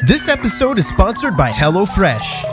This episode is sponsored by HelloFresh.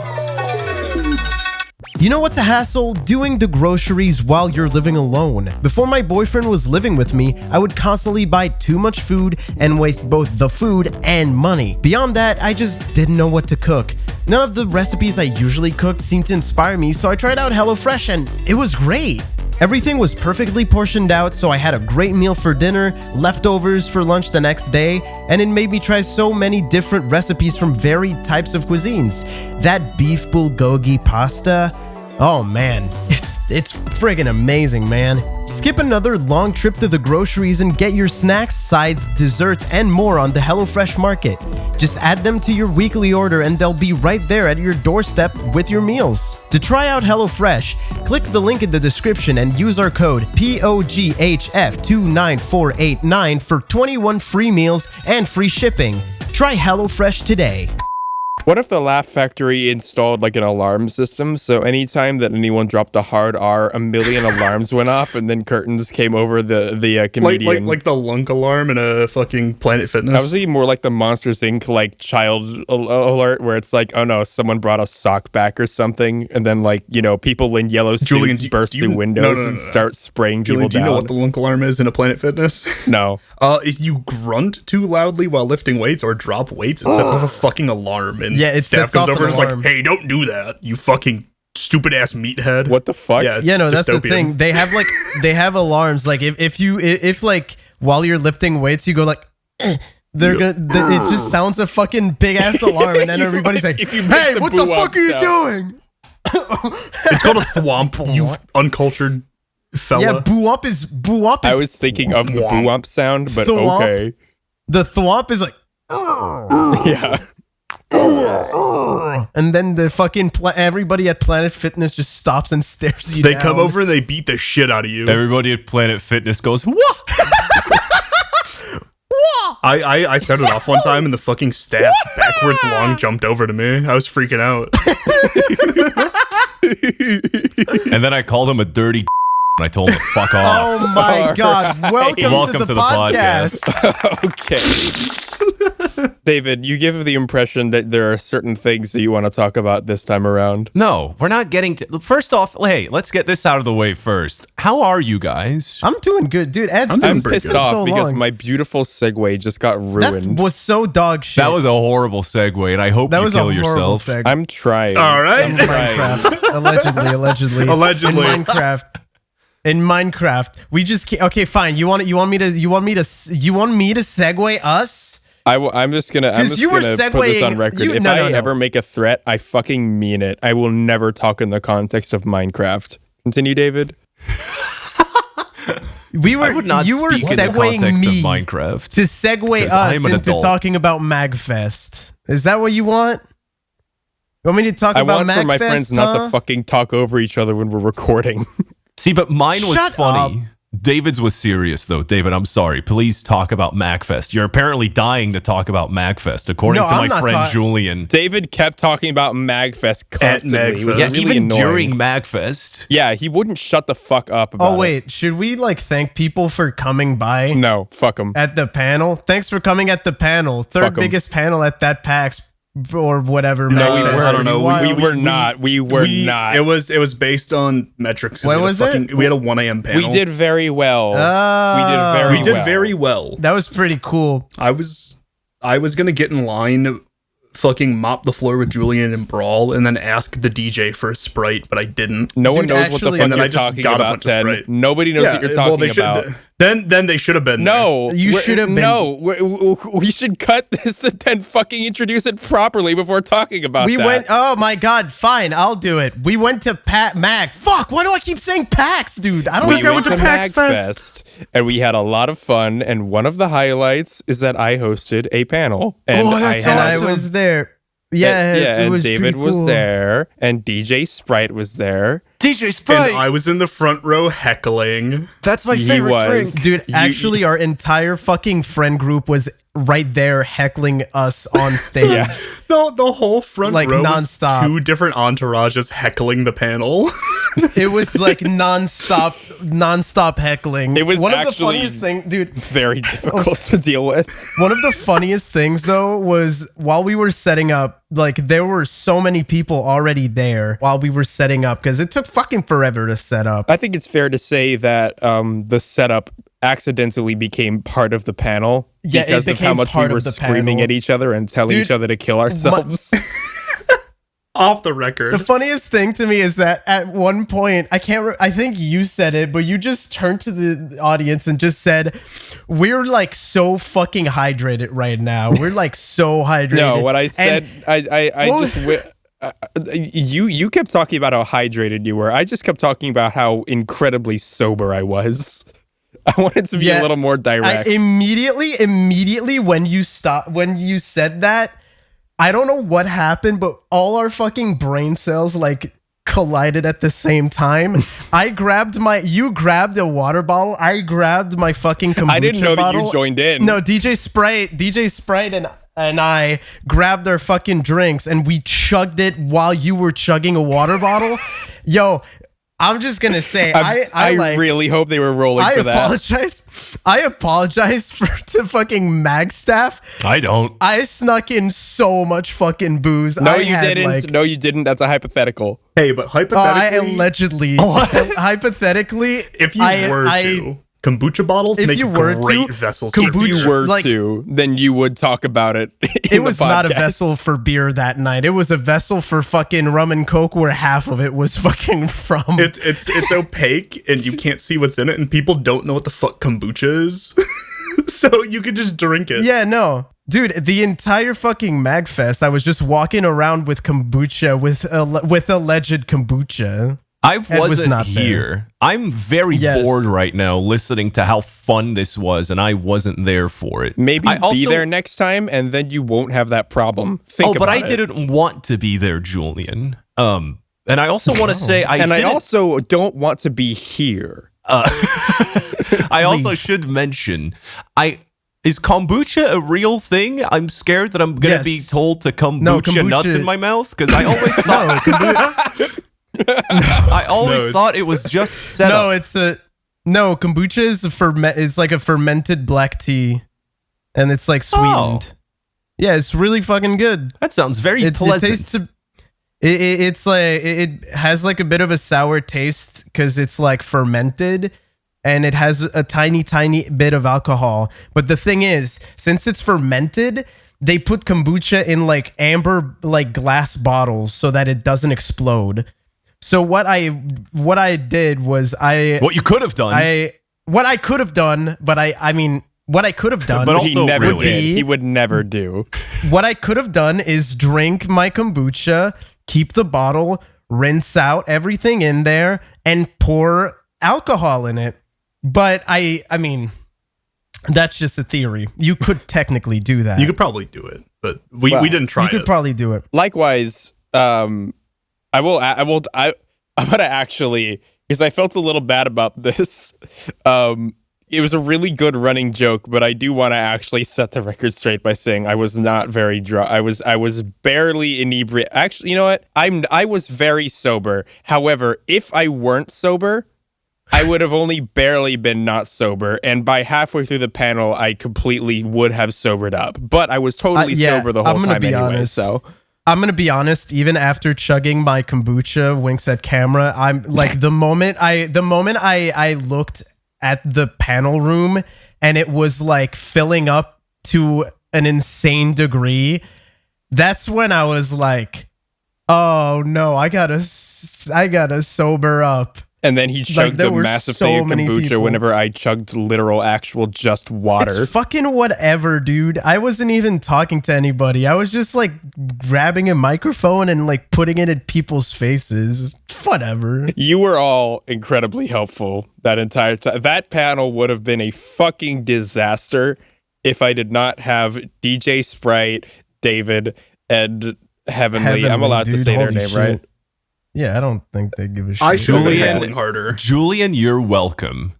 You know what's a hassle? Doing the groceries while you're living alone. Before my boyfriend was living with me, I would constantly buy too much food and waste both the food and money. Beyond that, I just didn't know what to cook. None of the recipes I usually cooked seemed to inspire me, so I tried out HelloFresh and it was great. Everything was perfectly portioned out, so I had a great meal for dinner, leftovers for lunch the next day, and it made me try so many different recipes from varied types of cuisines. That beef bulgogi pasta, oh man, it's friggin' amazing, man. Skip another long trip to the groceries and get your snacks, sides, desserts, and more on the HelloFresh Market. Just add them to your weekly order and they'll be right there at your doorstep with your meals. To try out HelloFresh, click the link in the description and use our code POGHF29489 for 21 free meals and free shipping. Try HelloFresh today. What if the Laugh Factory installed like an alarm system? So anytime that anyone dropped a hard R, a million alarms went off, and then curtains came over the comedian. Like the lunk alarm in a fucking Planet Fitness. I was thinking more like the Monsters Inc. like child alert, where it's like, oh no, someone brought a sock back or something, and then like people in yellow suits burst through windows and start spraying people down. Do you know what the lunk alarm is in a Planet Fitness? No. If you grunt too loudly while lifting weights or drop weights, it sets off a fucking alarm. And yeah, it staff sets comes off over an and is alarm. like, hey, don't do that, you fucking stupid ass meathead. What the fuck? Yeah, no, that's the thing. They have alarms. Like if like while you're lifting weights, you go like, they're gonna. It just sounds a fucking big ass alarm, and then everybody's like, hey, what the fuck are you doing? It's called a thwomp, you uncultured fella. Yeah, boo-womp is. I was thinking of the boo-womp sound, but Thwomp. okay. The thwomp is like, yeah. and then the fucking everybody at Planet Fitness just stops and stares you They down. come over and they beat the shit out of you. Everybody at Planet Fitness goes, what? I started off one time and the fucking staff backwards long jumped over to me. I was freaking out. And then I called him a dirty and I told him to fuck off. Oh my god! Welcome to the podcast. Okay. David, you give the impression that there are certain things that you want to talk about this time around. No, we're not getting to... First off, hey, let's get this out of the way first. How are you guys? I'm doing good, dude. I'm pissed off because my beautiful segue just got ruined. That was so dog shit. That was a horrible segue, and I hope you kill yourself. I'm trying. All right. Allegedly. Allegedly. In Minecraft, we just okay. Fine. You want me to segue us? I'm just gonna put this on record. If I ever make a threat, I fucking mean it. I will never talk in the context of Minecraft. Continue, David. You were segueing me of Minecraft to segue us into talking about MagFest. Is that what you want? You want me to talk about MagFest? I want for my friends not to fucking talk over each other when we're recording. See, but mine was funny. Up. David's was serious, though. David, I'm sorry. Please talk about MagFest. You're apparently dying to talk about MagFest, according to my friend Julian. David kept talking about MagFest constantly. It was really even annoying. during MagFest. Yeah, he wouldn't shut the fuck up about it. Oh, wait. Should we, thank people for coming by? No, fuck them. At the panel? Thanks for coming at the panel. Third biggest panel at that PAX. Or whatever. No, we were. I don't know. We were not. We were not. It was based on metrics. What was it? We had a 1 a.m. panel. We did very well. We did very well. That was pretty cool. I was gonna get in line, fucking mop the floor with Julian and Brawl, and then ask the DJ for a Sprite, but I didn't. No one knows what the fuck you're talking about, Ted. Nobody knows what you're talking about. Then they should have been. No, you should have been. No, we should cut this and then fucking introduce it properly before talking about that. We went. Oh my god! Fine, I'll do it. We went to Mag. Fuck! Why do I keep saying PAX, dude? I don't think I went to PAX Fest, and we had a lot of fun. And one of the highlights is that I hosted a panel, and I was there. Yeah, and David was there, and DJ Sprite was there. DJ Sprite! And I was in the front row heckling. That's my favorite drink. Dude, actually, our entire fucking friend group was right there heckling us on stage. Yeah. The whole front like row nonstop. was 2 different entourages heckling the panel. It was like nonstop heckling. It was one of the actually funniest things, dude. very difficult to deal with. One of the funniest things though was while we were setting up, like there were so many people already there while we were setting up because it took fucking forever to set up. I think it's fair to say that the setup accidentally became part of the panel because of how much we were screaming at each other and telling each other to kill ourselves. Off the record. The funniest thing to me is that at one point, I think you said it, but you just turned to the audience and just said, "We're like so fucking hydrated right now. We're like so hydrated." No, what I said, you kept talking about how hydrated you were. I just kept talking about how incredibly sober I was. I wanted to be a little more direct. Immediately when you said that, I don't know what happened, but all our fucking brain cells like collided at the same time. You grabbed a water bottle. I grabbed my fucking kombucha I didn't know bottle. that you joined in. No, DJ Sprite and I grabbed our fucking drinks and we chugged it while you were chugging a water bottle. Yo, I'm just gonna say, I really hope they were rolling for that. I apologize to fucking Mag staff. I don't. I snuck in so much fucking booze. No, you didn't. No, you didn't. That's a hypothetical. Hey, but hypothetically, hypothetically, if you were to. Kombucha bottles make great vessels. If you were to, then you would talk about it. It was not a vessel for beer that night. It was a vessel for fucking rum and coke, where half of it was fucking from. It's opaque and you can't see what's in it, and people don't know what the fuck kombucha is. So you could just drink it. Yeah, no. Dude, the entire fucking MagFest, I was just walking around with kombucha, with alleged kombucha. I wasn't here. I'm very bored right now listening to how fun this was, and I wasn't there for it. Maybe be there next time, and then you won't have that problem. But I didn't want to be there, Julian. And I also want to say I also don't want to be here. I also should mention, is kombucha a real thing? I'm scared that I'm going to be told to kombucha nuts in my mouth, because I always thought... I always thought it was just set up. Kombucha is it's like a fermented black tea, and it's like sweetened. Yeah, it's really fucking good. That sounds very pleasant. It has like a bit of a sour taste because it's like fermented, and it has a tiny bit of alcohol. But the thing is, since it's fermented, they put kombucha in like amber like glass bottles so that it doesn't explode. So what I did was what you could have done. What I could have done, but but also he would never do. What I could have done is drink my kombucha, keep the bottle, rinse out everything in there, and pour alcohol in it. But I mean, that's just a theory. You could technically do that. You could probably do it, but we didn't try it. You could probably do it. Likewise, I'm gonna actually, because I felt a little bad about this. It was a really good running joke, but I do want to actually set the record straight by saying I was not very drunk. I was barely inebriated. Actually, you know what? I was very sober. However, if I weren't sober, I would have only barely been not sober, and by halfway through the panel, I completely would have sobered up. But I was totally sober the whole time anyway. Honest. So I'm gonna be honest. Even after chugging my kombucha, winks at camera, I'm like the moment I looked at the panel room and it was like filling up to an insane degree. That's when I was like, "Oh no, I gotta sober up." And then he chugged a massive thing of kombucha whenever I chugged literal, actual, just water. It's fucking whatever, dude. I wasn't even talking to anybody. I was just like grabbing a microphone and like putting it in people's faces. Whatever. You were all incredibly helpful that entire time. That panel would have been a fucking disaster if I did not have DJ Sprite, David, and Heavenly. I'm allowed to say their name, right? Yeah, I don't think they give a shit. I should have been handling harder. Julian, you're welcome.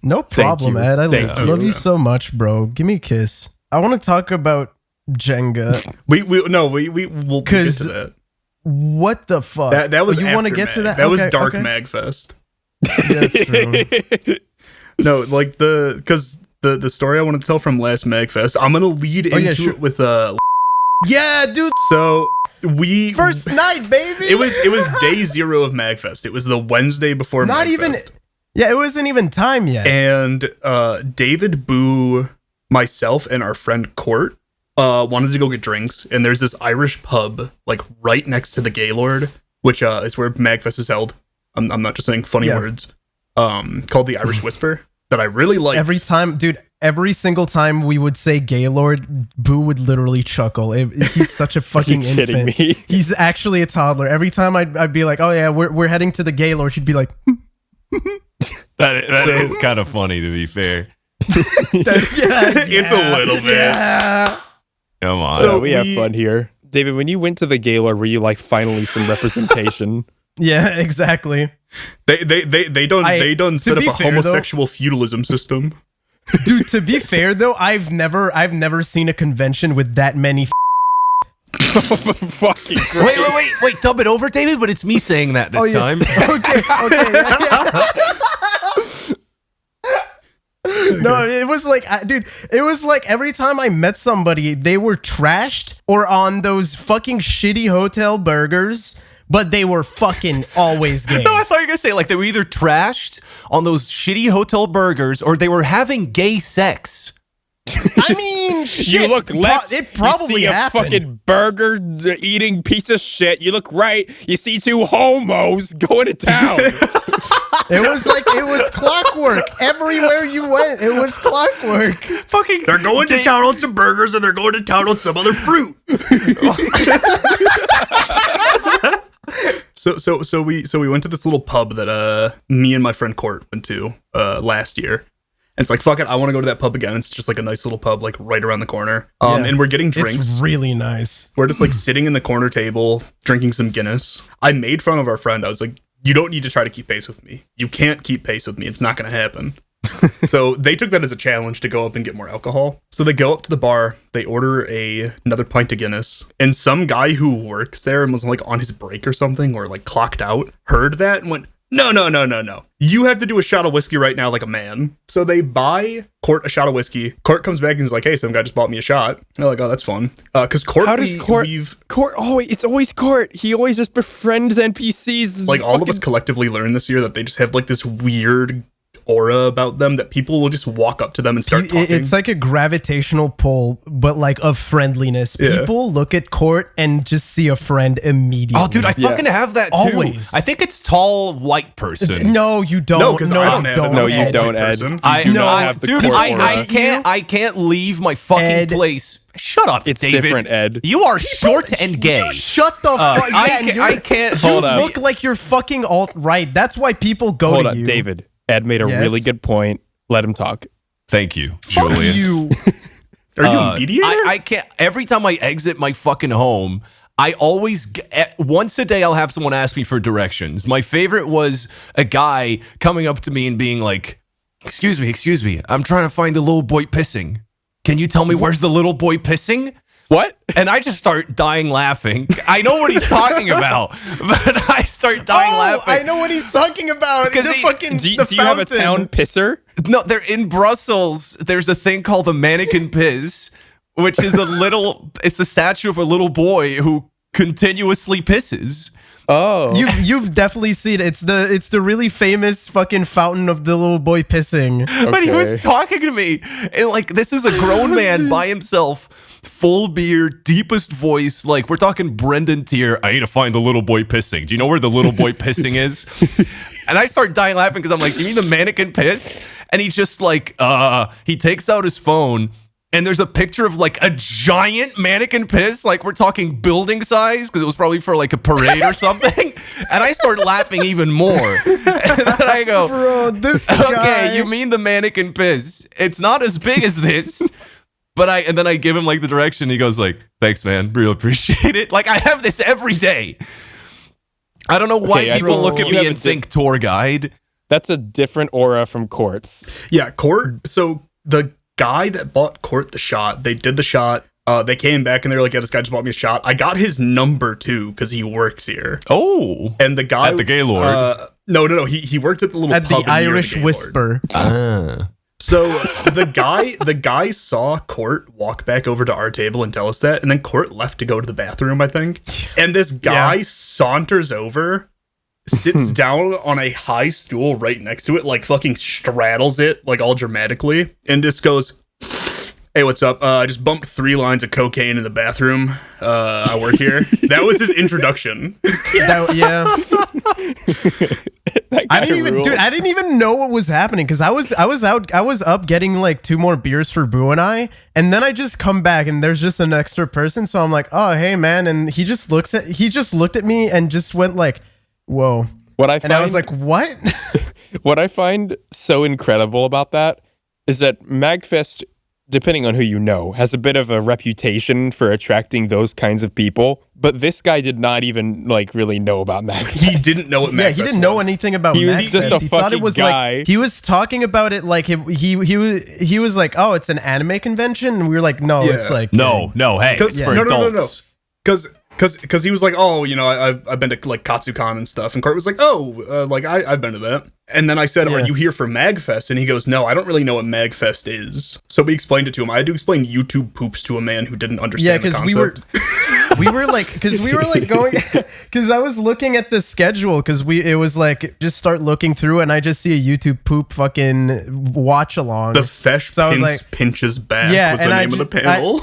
No problem, Ed. I love you so much, bro. Give me a kiss. I want to talk about Jenga. We'll get to that. What the fuck? That was you want to get Mag. to that? That was Dark Magfest. That's true. No, like because the story I wanted to tell from last Magfest, I'm gonna lead into it with Yeah, dude. So we first night, baby. It was day 0 of Magfest. It was the Wednesday before. Not Magfest. even. Yeah, it wasn't even time yet. And David, Boo, myself, and our friend Court wanted to go get drinks. And there's this Irish pub like right next to the Gaylord, which is where Magfest is held. I'm not just saying funny words. Called the Irish Whisper that I really like. Every single time we would say Gaylord, Boo would literally chuckle. He's such a fucking infant. He's actually a toddler. Every time I'd be like, "Oh yeah, we're heading to the Gaylord," she'd be like, "That is kind of funny, to be fair." It's a little bit. Yeah. Come on. So we have fun here, David. When you went to the Gaylord, were you like finally some representation? Yeah, exactly. They done set up a homosexual feudalism system. Dude, to be fair though, I've never seen a convention with that many fucking great. Wait, dub it over, David, but it's me saying that this time. Okay. No, it was like, dude, it was like every time I met somebody, they were trashed or on those fucking shitty hotel burgers, but they were fucking always gay. No, I thought you were going to say like they were either trashed on those shitty hotel burgers or they were having gay sex. I mean, shit. You look left, it probably you see happened. a fucking burger eating piece of shit. You look right, you see 2 homos going to town. It was clockwork. Everywhere you went, it was clockwork. Fucking, they're going to town on some burgers and they're going to town on some other fruit. So we went to this little pub that me and my friend Court went to last year. And it's like, fuck it, I want to go to that pub again. It's just like a nice little pub, like right around the corner. And we're getting drinks. It's really nice. We're just like sitting in the corner table, drinking some Guinness. I made fun of our friend. I was like, you don't need to try to keep pace with me. You can't keep pace with me. It's not going to happen. So they took that as a challenge to go up and get more alcohol. So they go up to the bar, they order another pint of Guinness, and some guy who works there and was like on his break or something, or like clocked out, heard that and went, no. You have to do a shot of whiskey right now like a man. So they buy Court a shot of whiskey. Court comes back and is like, hey, some guy just bought me a shot. And they're like, oh, that's fun. Because Court, how does Court, it's always Court. He always just befriends NPCs. Like all of us collectively learned this year that they just have like this weird aura about them that people will just walk up to them and start talking. It's like a gravitational pull, but like of friendliness. Yeah. People look at Court and just see a friend immediately. Oh, dude, I fucking have that too. Always. I think it's tall white person. No, you don't. No, because I don't have it. No, you don't, Ed. I do not have the dude, Court I can't leave my fucking Ed, place. Shut up, it's David. different, Ed. You are short and gay. Shut the fuck. I can't. You Hold up. look like you're fucking alt-right. That's why people go Hold to up, you. David. Ed made a really good point. Let him talk. Thank you, Fuck Julian. you. Are you a mediator? I can't. Every time I exit my fucking home, I always, once a day, I'll have someone ask me for directions. My favorite was a guy coming up to me and being like, excuse me, I'm trying to find the little boy pissing. Can you tell me where's the little boy pissing? What? And I just start dying laughing. I know what he's talking about, but I start dying laughing. I know what he's talking about. Because Do you have a town pisser? No, they're in Brussels. There's a thing called the mannequin piss, which is it's a statue of a little boy who continuously pisses. Oh, You've definitely seen it. It's the really famous fucking fountain of the little boy pissing. But he was talking to me, and like this is a grown man by himself, full beard, deepest voice. Like we're talking Brendan tier. I need to find the little boy pissing. Do you know where the little boy pissing is? And I start dying laughing because I'm like, do you mean the mannequin piss? And he's just like, he takes out his phone. And there's a picture of like a giant mannequin piss, like we're talking building size, because it was probably for like a parade or something. And I start laughing even more. And then I go, Bro, this guy. okay, you mean the mannequin piss? It's not as big as this. And then I give him like the direction. He goes like, thanks, man. Real appreciate it. Like I have this every day. I don't know why people look at me and think tour guide. That's a different aura from Courts. Yeah, Court. So the guy that bought Court the shot, they did the shot. They came back and they were like, yeah, this guy just bought me a shot. I got his number too because he works here. Oh, and the guy at the Gaylord. No. He worked at the little at pub the Irish the Whisper. So the guy saw Court walk back over to our table and tell us that, and then Court left to go to the bathroom, I think. And this guy saunters over, sits down on a high stool right next to it, like fucking straddles it, like all dramatically, and just goes, "Hey, what's up? I just bumped 3 lines of cocaine in the bathroom. I work here." That was his introduction. I didn't even know what was happening because I was up getting like 2 more beers for Boo and I, and then I just come back and there's just an extra person, so I'm like, "Oh, hey man," and he just looked at me and just went like, "Whoa." And I was like, "What?" What I find so incredible about that is that MagFest, depending on who you know, has a bit of a reputation for attracting those kinds of people. But this guy did not even like really know about MagFest. He didn't know what MagFest was. He didn't know anything about MagFest. He was just a fucking guy. Like, he was talking about it like he was like, "Oh, it's an anime convention," and we were like, "No, it's like no, hey, it's for adults." Because he was like, "Oh, you know, I've been to like Katsucon and stuff," and Court was like, "Oh, like I've been to that." And then I said, "Are you here for MagFest?" And he goes, "No, I don't really know what MagFest is." So we explained it to him. I had to explain YouTube poops to a man who didn't understand the concept. we were like going, because I was looking at the schedule because it was like just start looking through and I just see a YouTube poop fucking watch along. The Fesh pinches back was the name of the panel.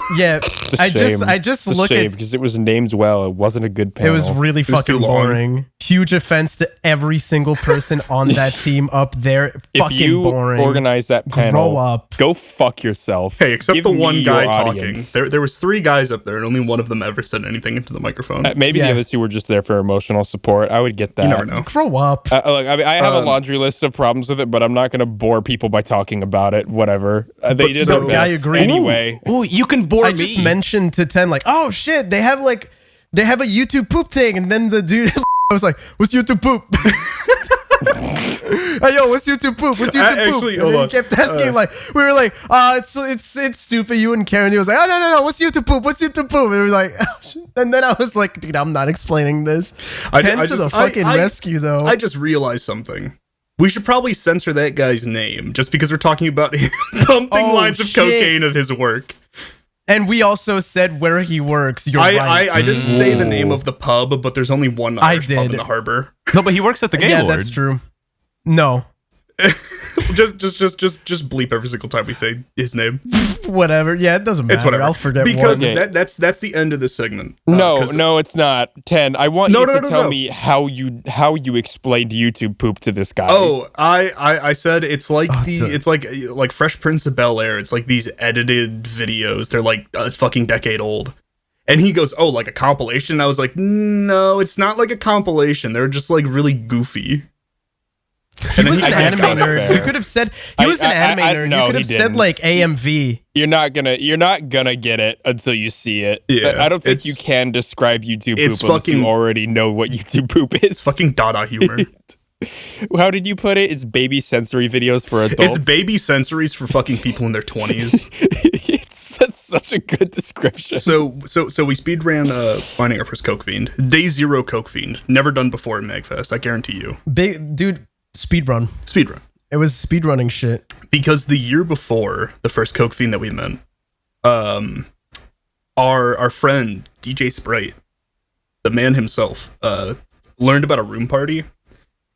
I just look at because it was named well. It wasn't a good panel. It was really fucking boring. Huge offense to every single person on that team up there. Fucking if you boring. Organize that panel, grow up. Go fuck yourself. Hey, except Give the one guy talking. audience. There was 3 guys up there, and only one of them ever said anything into the microphone. Maybe the other 2 were just there for emotional support. I would get that. You never know. Grow up. Look, I mean, I have a laundry list of problems with it, but I'm not going to bore people by talking about it. Whatever. They did their best. I agree. Anyway. Oh, you can bore me. I just mentioned to 10 like, "Oh shit, they have a YouTube poop thing," and then the dude I was like, "What's YouTube poop?" Hey, yo, what's YouTube poop? What's YouTube poop? And then he kept asking, like, we were like, it's stupid. You wouldn't care. And he was like, "Oh, no. What's YouTube poop? What's YouTube poop?" And we were like, oh, shit. And then I was like, dude, I'm not explaining this. Pen to the fucking rescue, though. I just realized something. We should probably censor that guy's name just because we're talking about him pumping lines of cocaine at his work. And we also said where he works. You're right. I didn't say the name of the pub, but there's only one Irish pub in the harbor. No, but he works at the Gaylord. Yeah, that's true. No. just bleep every single time we say his name. Whatever. Yeah, it doesn't matter. It's whatever. I'll forget because that's the end of this segment. No, it's not. 10. I want you to tell me how you explained YouTube poop to this guy. Oh, I said it's like it's like Fresh Prince of Bel-Air. It's like these edited videos. They're like a fucking decade old. And he goes, "Oh, like a compilation?" And I was like, "No, it's not like a compilation. They're just like really goofy." He was an animator. You could have said he was an animator. You could have said like AMV. You're not gonna get it until you see it. Yeah, I don't think you can describe YouTube poop unless you already know what YouTube poop is. It's fucking Dada humor. How did you put it? It's baby sensory videos for adults. It's baby sensories for fucking people in their 20s. That's such a good description. So we speed ran finding our first Coke Fiend. Day 0 Coke Fiend. Never done before in MagFest. I guarantee you. Big dude. Speedrun. It was speedrunning shit. Because the year before the first Coke Fiend that we met, our friend DJ Sprite, the man himself, learned about a room party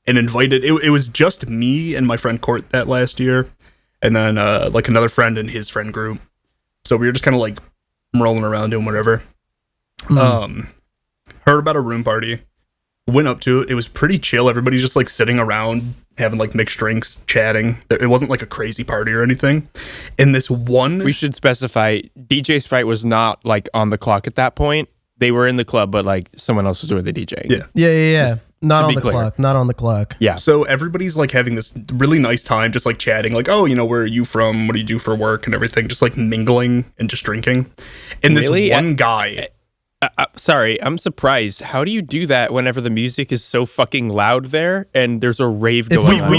and invited. It was just me and my friend Court that last year, and then like another friend and his friend group. So we were just kind of like rolling around doing whatever. Heard about a room party. Went up to it. It was pretty chill. Everybody's just like sitting around having like mixed drinks, chatting. It wasn't like a crazy party or anything. And this one, we should specify, DJ Sprite was not like on the clock at that point. They were in the club, but like someone else was doing the DJing. Yeah. Not on the clock. Not on the clock. Yeah. So everybody's like having this really nice time, just like chatting, like, "Oh, you know, where are you from? What do you do for work?" and everything, just like mingling and just drinking. And this one guy. Sorry, I'm surprised. How do you do that whenever the music is so fucking loud there and there's a rave going on?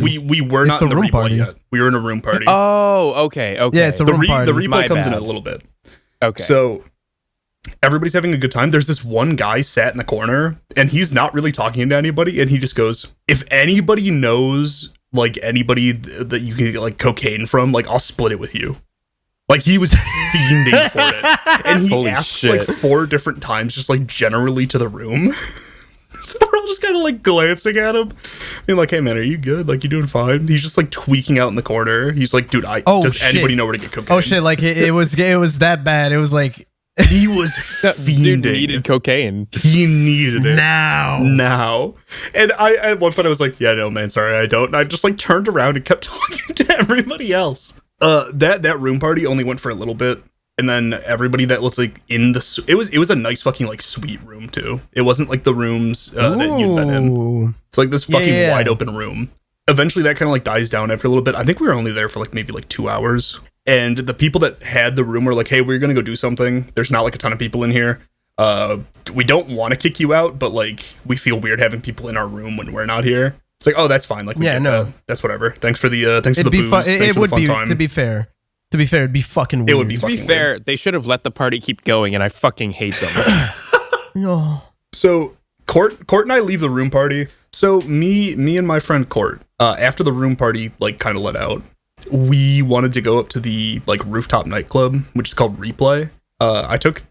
We were not in the replay yet. We were in a room party. Oh, okay. Yeah, it's a room party. The replay comes in a little bit. Okay. So everybody's having a good time. There's this one guy sat in the corner, and he's not really talking to anybody, and he just goes, if anybody knows, like, anybody that you can get, like, cocaine from, like, I'll split it with you. Like, he was fiending for it. And he asked, like, 4 different times, just, like, generally to the room. So we're all just kind of, like, glancing at him. Being like, hey, man, are you good? Like, you doing fine? He's just, like, tweaking out in the corner. He's like, dude, does anybody know where to get cocaine? Oh, shit, like, it was that bad. It was like... He was fiending. Dude needed cocaine. He needed it. Now. And I, at one point, I was like, yeah, no, man, sorry, I don't. And I just, like, turned around and kept talking to everybody else. That room party only went for a little bit. And then everybody that was, like, in the... It was a nice fucking, like, suite room, too. It wasn't, like, the rooms that you'd been in. It's, like, this fucking wide open room. Eventually, that kind of, like, dies down after a little bit. I think we were only there for, like, maybe, like, 2 hours. And the people that had the room were like, hey, we're going to go do something. There's not, like, a ton of people in here. We don't want to kick you out, but, like, we feel weird having people in our room when we're not here. It's like, oh, that's fine. Like, that's whatever. Thanks for the booze. It would be, to be fair, it'd be fucking weird. It would be fucking weird. To be fair, they should have let the party keep going, and I fucking hate them. No. So, Court and I leave the room party. So, me and my friend Court, after the room party, like, kind of let out, we wanted to go up to the, like, rooftop nightclub, which is called Replay. I took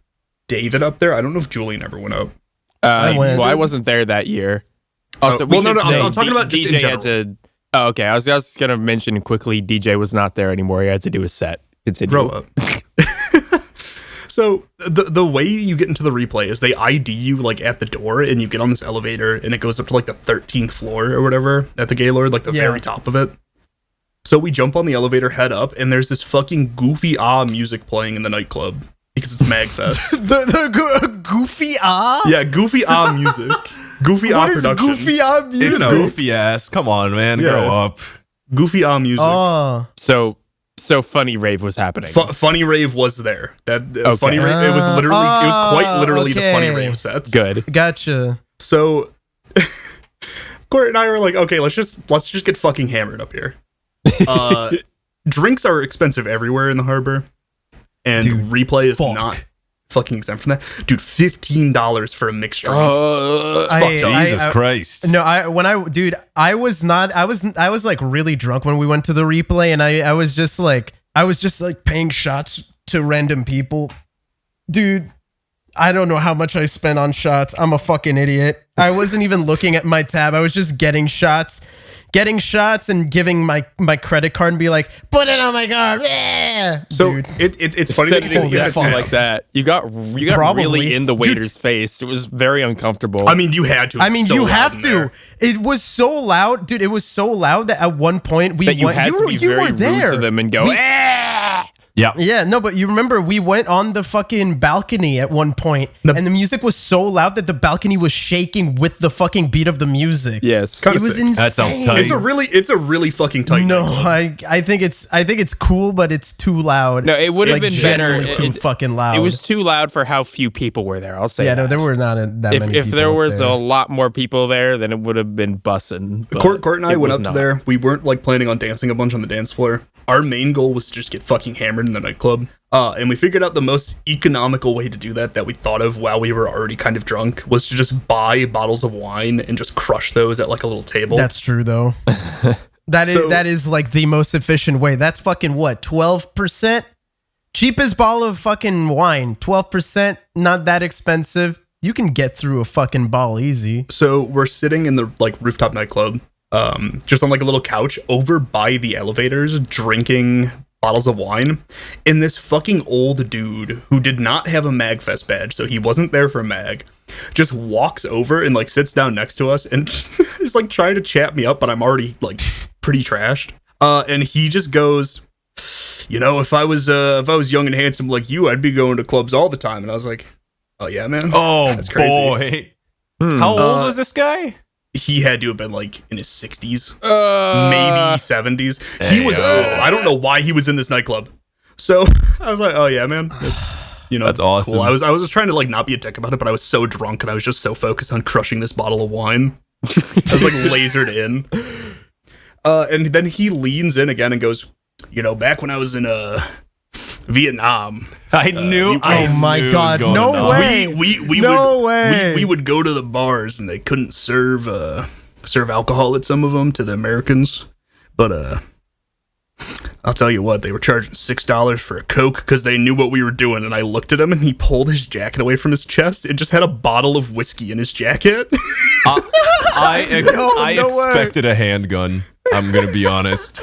David up there. I don't know if Julian ever went up. I wasn't there that year. Also, I'm talking about just DJ in general. had to. Oh, okay. I was just gonna mention quickly. DJ was not there anymore. He had to do a set. Continue. Grow up. So the way you get into the Replay is they ID you, like, at the door, and you get on this elevator, and it goes up to, like, the 13th floor or whatever at the Gaylord, like the very top of it. So we jump on the elevator, head up, and there's this fucking goofy music playing in the nightclub because it's MagFest. the goofy Yeah, goofy music. Goofy production. What is goofy music? It's goofy ass. Come on, man. Yeah. Grow up. Goofy music. So funny rave was happening. Funny rave was there. Funny rave. It was quite literally the funny rave sets. Good. Gotcha. So Court and I were like, okay, let's just get fucking hammered up here. Drinks are expensive everywhere in the harbor, and Replay is not fucking exempt from that. Dude, $15 for a mixed drink. Jesus Christ. No, I was like really drunk when we went to the Replay, and I was just like paying shots to random people. Dude, I don't know how much I spent on shots. I'm a fucking idiot. I wasn't even looking at my tab. I was just getting shots and giving my credit card and be like, put it on my card. Yeah. So it's funny that you did like that. You got really in the waiter's face. It was very uncomfortable. I mean, you had to. You have to. It was so loud, dude. It was so loud that at one point you had to be very rude to them and go, Yeah, no, but you remember we went on the fucking balcony at one point, and the music was so loud that the balcony was shaking with the fucking beat of the music. Yes, it was insane. That sounds tight. It's a really fucking tight. No, I think it's cool, but it's too loud. No, it would have been better. Too fucking loud. It was too loud for how few people were there. I'll say. Yeah, no, there were not that many. If there was a lot more people there, then it would have been bussin'. Court and I went up to there. We weren't like planning on dancing a bunch on the dance floor. Our main goal was to just get fucking hammered in the nightclub. And we figured out the most economical way to do that we thought of while we were already kind of drunk was to just buy bottles of wine and just crush those at like a little table. That's true though. That is like the most efficient way. That's fucking what, 12%? Cheapest bottle of fucking wine, 12%, not that expensive. You can get through a fucking bottle easy. So we're sitting in the like rooftop nightclub, just on like a little couch over by the elevators, drinking bottles of wine, and this fucking old dude who did not have a MagFest badge, so he wasn't there for Mag, just walks over and like sits down next to us and is like trying to chat me up, but I'm already like pretty trashed. And he just goes, you know, if I was young and handsome like you, I'd be going to clubs all the time. And I was like, oh yeah, man. Oh, that's crazy. Boy. How old was this guy? He had to have been like in his 60s, maybe 70s. He was, I don't know why he was in this nightclub. So I was like, oh yeah, man, That's awesome. Cool. I was just trying to like not be a dick about it, but I was so drunk and I was just so focused on crushing this bottle of wine. I was like lasered in. And then he leans in again and goes, back when I was in Vietnam. I knew. Oh my God! No way! We would go to the bars and they couldn't serve alcohol at some of them to the Americans, but I'll tell you what, they were charging $6 for a Coke because they knew what we were doing. And I looked at him and he pulled his jacket away from his chest and just had a bottle of whiskey in his jacket. I expected a handgun. I'm gonna be honest.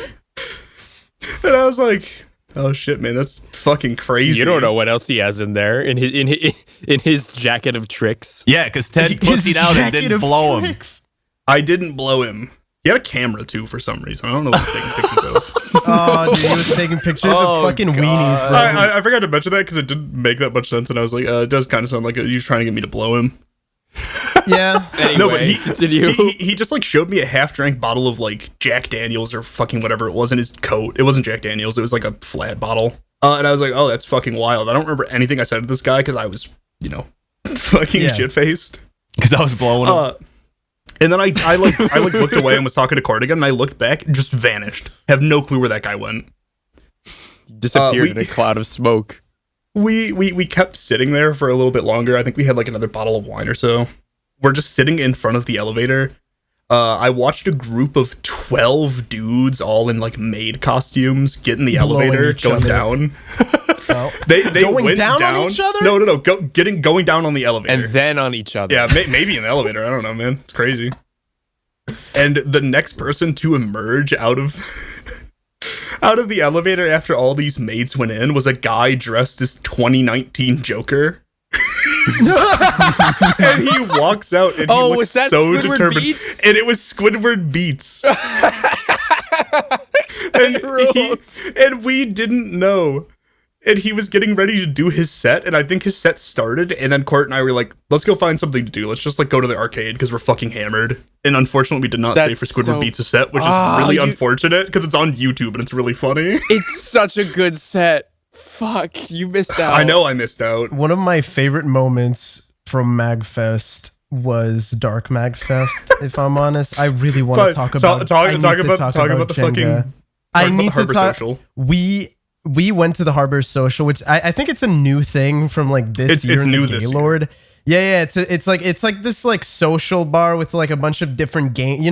And I was like, oh shit, man, that's fucking crazy. You don't know what else he has in there in his jacket of tricks. Yeah, because Ted pussied out and didn't blow him. I didn't blow him. He had a camera too for some reason. I don't know what he was taking pictures of. Oh, dude, he was taking pictures of fucking weenies, bro. I forgot to mention that because it didn't make that much sense, and I was like, it does kind of sound like you trying to get me to blow him. Yeah. Anyway, no, but he just like showed me a half-drank bottle of like Jack Daniels or fucking whatever it was in his coat. It wasn't Jack Daniels. It was like a flat bottle. And I was like, oh, that's fucking wild. I don't remember anything I said to this guy because I was, fucking shit-faced. Because I was blowing him. And then I looked away and was talking to Court again, and I looked back and just vanished. Have no clue where that guy went. Disappeared in a cloud of smoke. We kept sitting there for a little bit longer. I think we had like another bottle of wine or so. We're just sitting in front of the elevator. I watched a group of 12 dudes all in like maid costumes get in the elevator going down. Oh. They going went down on each other? No, going down on the elevator. And then on each other. Yeah, maybe in the elevator. I don't know, man. It's crazy. And the next person to emerge out of the elevator after all these maids went in was a guy dressed as 2019 Joker. And he walks out and he looks so Squidward determined. Beats? And it was Squidward Beats. and we didn't know. And he was getting ready to do his set, and I think his set started, and then Court and I were like, let's go find something to do. Let's just like go to the arcade because we're fucking hammered. And unfortunately, we did not stay for Squidward Beats' set, which is really unfortunate because it's on YouTube and it's really funny. It's such a good set. Fuck, you missed out. I know I missed out. One of my favorite moments from MagFest was Dark MagFest, if I'm honest. I really want to talk about the fucking Harbor Social. We went to the Harbor Social, which I think it's a new thing from like this year. It's in new the this Gaylord. Yeah. It's like this like social bar with like a bunch of different games.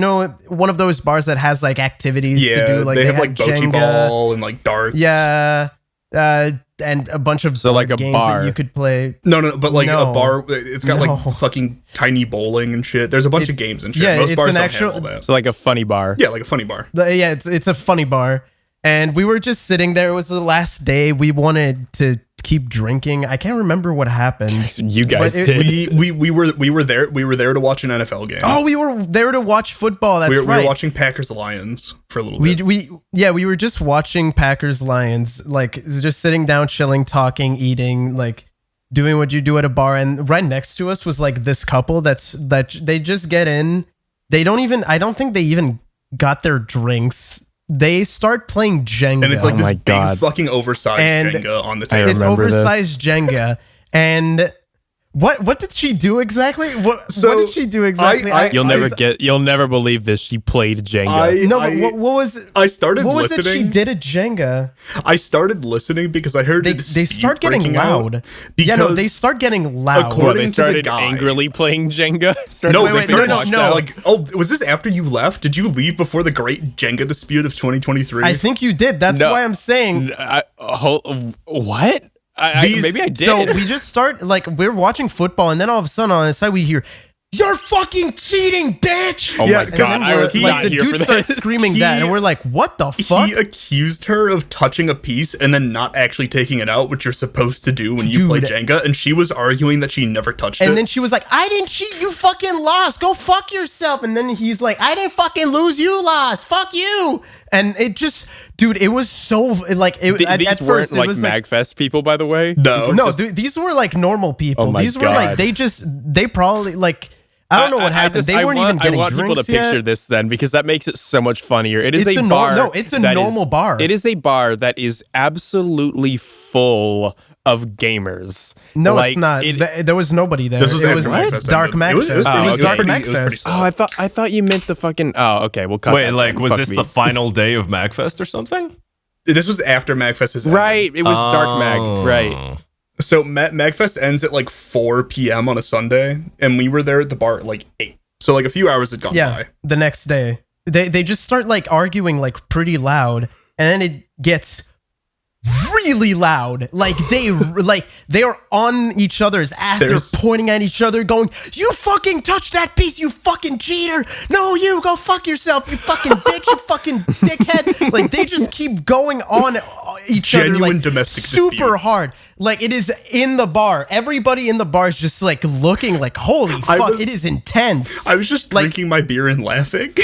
One of those bars that has like activities to do. Like they have like Bocce ball and like darts. Yeah. And a bunch of a games bar that you could play. No, but like a bar. It's got like fucking tiny bowling and shit. There's a bunch of games and shit. Yeah, most it's bars an don't actual. handle that. So like a funny bar. Yeah, like a funny bar. Yeah, it's a funny bar. And we were just sitting there. It was the last day. We wanted to keep drinking. I can't remember what happened. You guys did. We were there. We were there to watch an NFL game. Oh, we were there to watch football. That's right. We were watching Packers Lions for a little bit. We were just watching Packers Lions, like just sitting down, chilling, talking, eating, like doing what you do at a bar. And right next to us was like this couple that they just get in. I don't think they even got their drinks. They start playing Jenga. And it's like this big fucking oversized Jenga on the table. It's oversized Jenga. And what did she do exactly? What did she do exactly? You'll never believe this. She played Jenga. What was I started what was listening. It she did at Jenga? I started listening because I heard they start getting loud. Yeah, no, they start getting loud. They started angrily playing Jenga. No. Like, was this after you left? Did you leave before the great Jenga dispute of 2023? I think you did. That's why I'm saying. What? Maybe I did. So we just start, like, we're watching football, and then all of a sudden on the side we hear, "You're fucking cheating, bitch!" Oh my god, I was not here for this. The dude starts screaming that, and we're like, what the fuck? He accused her of touching a piece and then not actually taking it out, which you're supposed to do when you play Jenga, and she was arguing that she never touched it. And then she was like, "I didn't cheat, you fucking lost, go fuck yourself." And then he's like, "I didn't fucking lose, you lost, fuck you." And it just, dude, it was so, like, these weren't like MagFest people, by the way? No, these were like normal people. Oh my these were like, they probably, like, I don't know what happened. They weren't even getting drinks. I want people to picture this then, because that makes it so much funnier. It's a bar. No, it's a normal bar. It is a bar that is absolutely full of gamers. No, like, it's not. There was nobody there. This was it was after MagFest Dark ended. It was MagFest. Dark pretty- it was pretty MagFest. solid. I thought you meant the fucking. Oh, okay. We'll cut. Wait, that like, then. was Fuck this me. the final day of MagFest or something? This was after MagFest has ended. Right, it was Dark Mag. Right. So MagFest ends at like 4 p.m. on a Sunday, and we were there at the bar at like 8. So like a few hours had gone by. The next day. They just start like arguing like pretty loud, and then it gets really loud. Like they are on each other's ass. They're pointing at each other, going, "You fucking touched that piece, you fucking cheater! No, you go fuck yourself, you fucking bitch, you fucking dickhead!" Like they just keep going on each other, like domestic super dispute. hard. Like it is in the bar. Everybody in the bar is just like looking like, "Holy fuck, it is intense." I was just drinking my beer and laughing.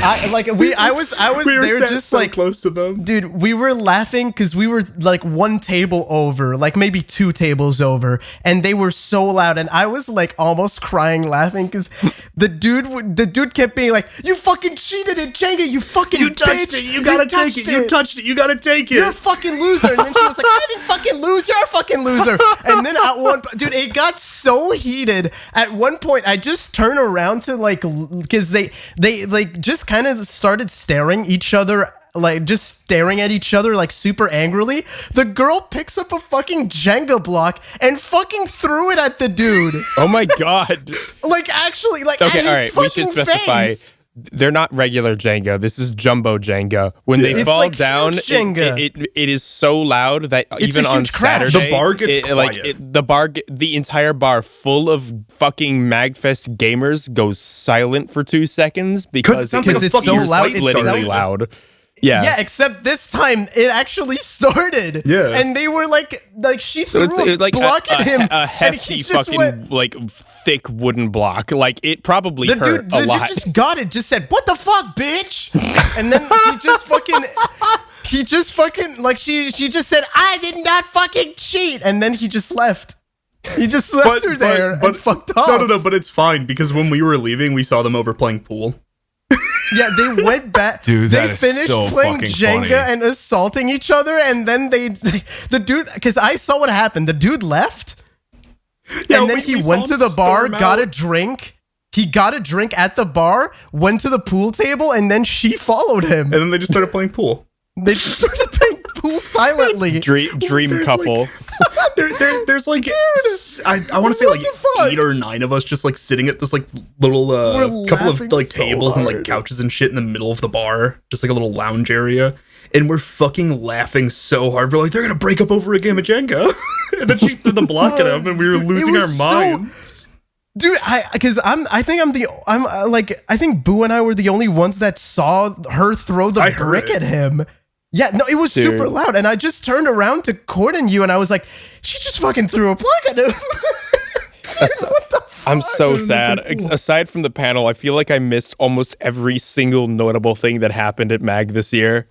I was we were there sat just so like close to them. Dude, we were laughing because we were like one table over, like maybe two tables over, and they were so loud, and I was like almost crying laughing because the dude kept being like, "You fucking cheated at Jenga, you fucking You touched bitch. it. You gotta take it. You touched it. You gotta take it. You're a fucking loser." And then she was like, "I didn't fucking lose. You're a fucking loser." And then at one, dude, it got so heated. At one point, I just turned around to like, because they like just kind of started staring each other, like just staring at each other like super angrily. The girl picks up a fucking Jenga block and fucking threw it at the dude. Oh my god. Like actually, like Okay, at all his right. We should fucking specify. face. They're not regular Jenga. This is jumbo Jenga. When they It's fall like down, huge Jenga. it is so loud that even a on huge crash. Saturday, The bar gets quiet. the entire bar full of fucking Magfest gamers goes silent for 2 seconds because it sounds like a it's fucking so fight loud. It's splittingly so loud. Yeah. Yeah, except this time it actually started. Yeah. And they were like she threw It's like block at him. a and hefty he just fucking went- like thick wooden block. Like it probably the hurt dude a lot. just got it. Just said, "What the fuck, bitch?" And then he just fucking like she just said, "I did not fucking cheat," and then he just left. He just left her there and fucked off. No, but it's fine because when we were leaving, we saw them over playing pool. Yeah, they went back. Dude, they that is finished so playing fucking Jenga funny. and assaulting each other, and then the dude, because I saw what happened. The dude left, Yeah, and then he went to the bar, got a drink. He got a drink at the bar, went to the pool table, and then she followed him. And then they just started playing pool. They just started playing pool silently. Dream There's, couple. There's like I want to say what like the fuck? 8 or 9 of us just like sitting at this like little We're couple of laughing like so tables and like hard. couches and shit in the middle of the bar, just like a little lounge area, and we're fucking laughing so hard. We're like, they're gonna break up over a game of Jenga, and then she threw the block at him, and we were Dude, it losing our was so- minds. Dude, I think Boo and I were the only ones that saw her throw the I heard brick it. at him. Yeah, no, it was Dude. super loud, and I just turned around to Cord and you, and I was like, she just fucking threw a block at him. What the fuck? I'm so sad. Aside from the panel, I feel like I missed almost every single notable thing that happened at MAG this year.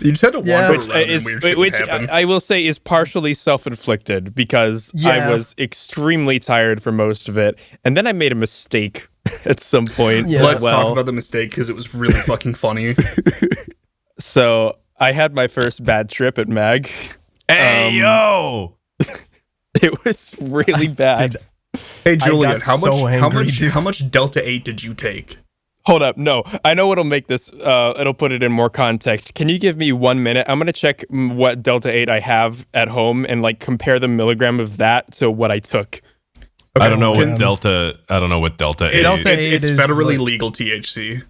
You just had to Yeah. wander Which around and weird shit would happen. I will say is partially self-inflicted because I Yeah. was extremely tired for most of it, and then I made a mistake at some point. Yeah. as Let's well. talk about the mistake because it was really fucking funny. So I had my first bad trip at MAG. Hey, yo! It was really bad. Dude, Hey Julian, got how much so how angry, much dude. how much Delta 8 did you take? Hold up, no. I know what'll make this. It'll put it in more context. Can you give me 1 minute? I'm gonna check what Delta 8 I have at home and like compare the milligram of that to what I took. I don't know Can- what Delta. I don't know what Delta is. Delta It's 8 is federally like- legal THC.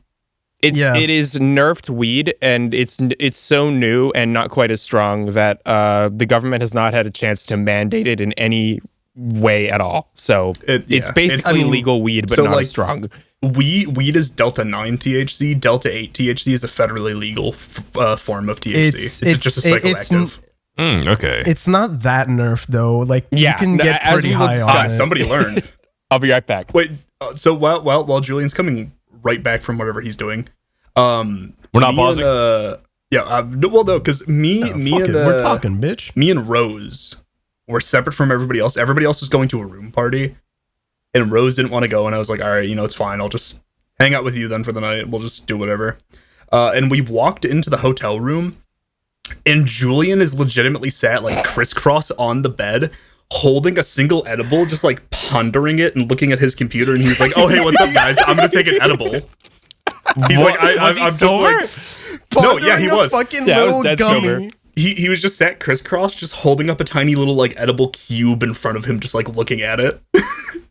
It is nerfed weed, and it's so new and not quite as strong that the government has not had a chance to mandate it in any way at all. So it's basically legal weed, but so, not like, as strong. Weed is Delta 9 THC. Delta 8 THC is a federally legal form of THC. It's just a psychoactive. Okay. It's not that nerfed though. Like Yeah, you can no, get as pretty we will high on discuss. it. Somebody learned. I'll be right back. Wait, so while Julian's coming right back from whatever he's doing, We're not me pausing. and, well, no, because me Fuck and it, we're talking, bitch. me and Rose were separate from everybody else. Everybody else was going to a room party, and Rose didn't want to go. And I was like, all right, it's fine. I'll just hang out with you then for the night. We'll just do whatever. And we walked into the hotel room, and Julian is legitimately sat like crisscross on the bed, holding a single edible, just like pondering it and looking at his computer. And he's like, "Oh, hey, what's up, guys? I'm gonna take an edible." He's like, "I'm sober?" No, yeah, he was. Fucking Yeah, I was little dead gummy. sober. He was just sat crisscross, just holding up a tiny little like edible cube in front of him, just like looking at it.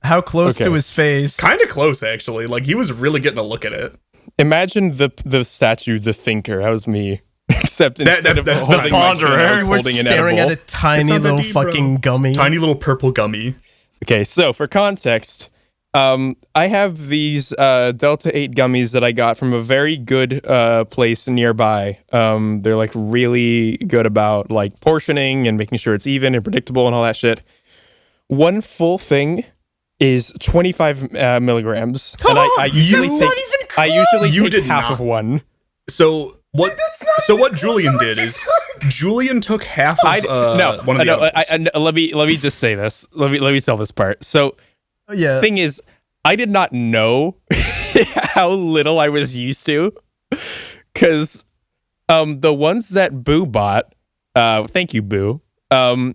How close Okay. to his face? Kind of close, actually. Like he was really getting a look at it. Imagine the statue, the thinker. That was me. Except instead of that's holding the my ponderer. phone, I was You were holding an staring edible. at a tiny not that little deep, bro. fucking gummy. Tiny little purple gummy. Okay, so for context, I have these Delta 8 gummies that I got from a very good place nearby. They're like really good about like portioning and making sure it's even and predictable and all that shit. One full thing is 25 milligrams, and I usually That's take not even I usually You take did half not. of one. So what? that's not So even what close Julian to what did you is Julian took half of one of the edibles. let me just say this. Let me tell this part. So Yeah. thing is, I did not know how little I was used to, because the ones that Boo bought, thank you, Boo,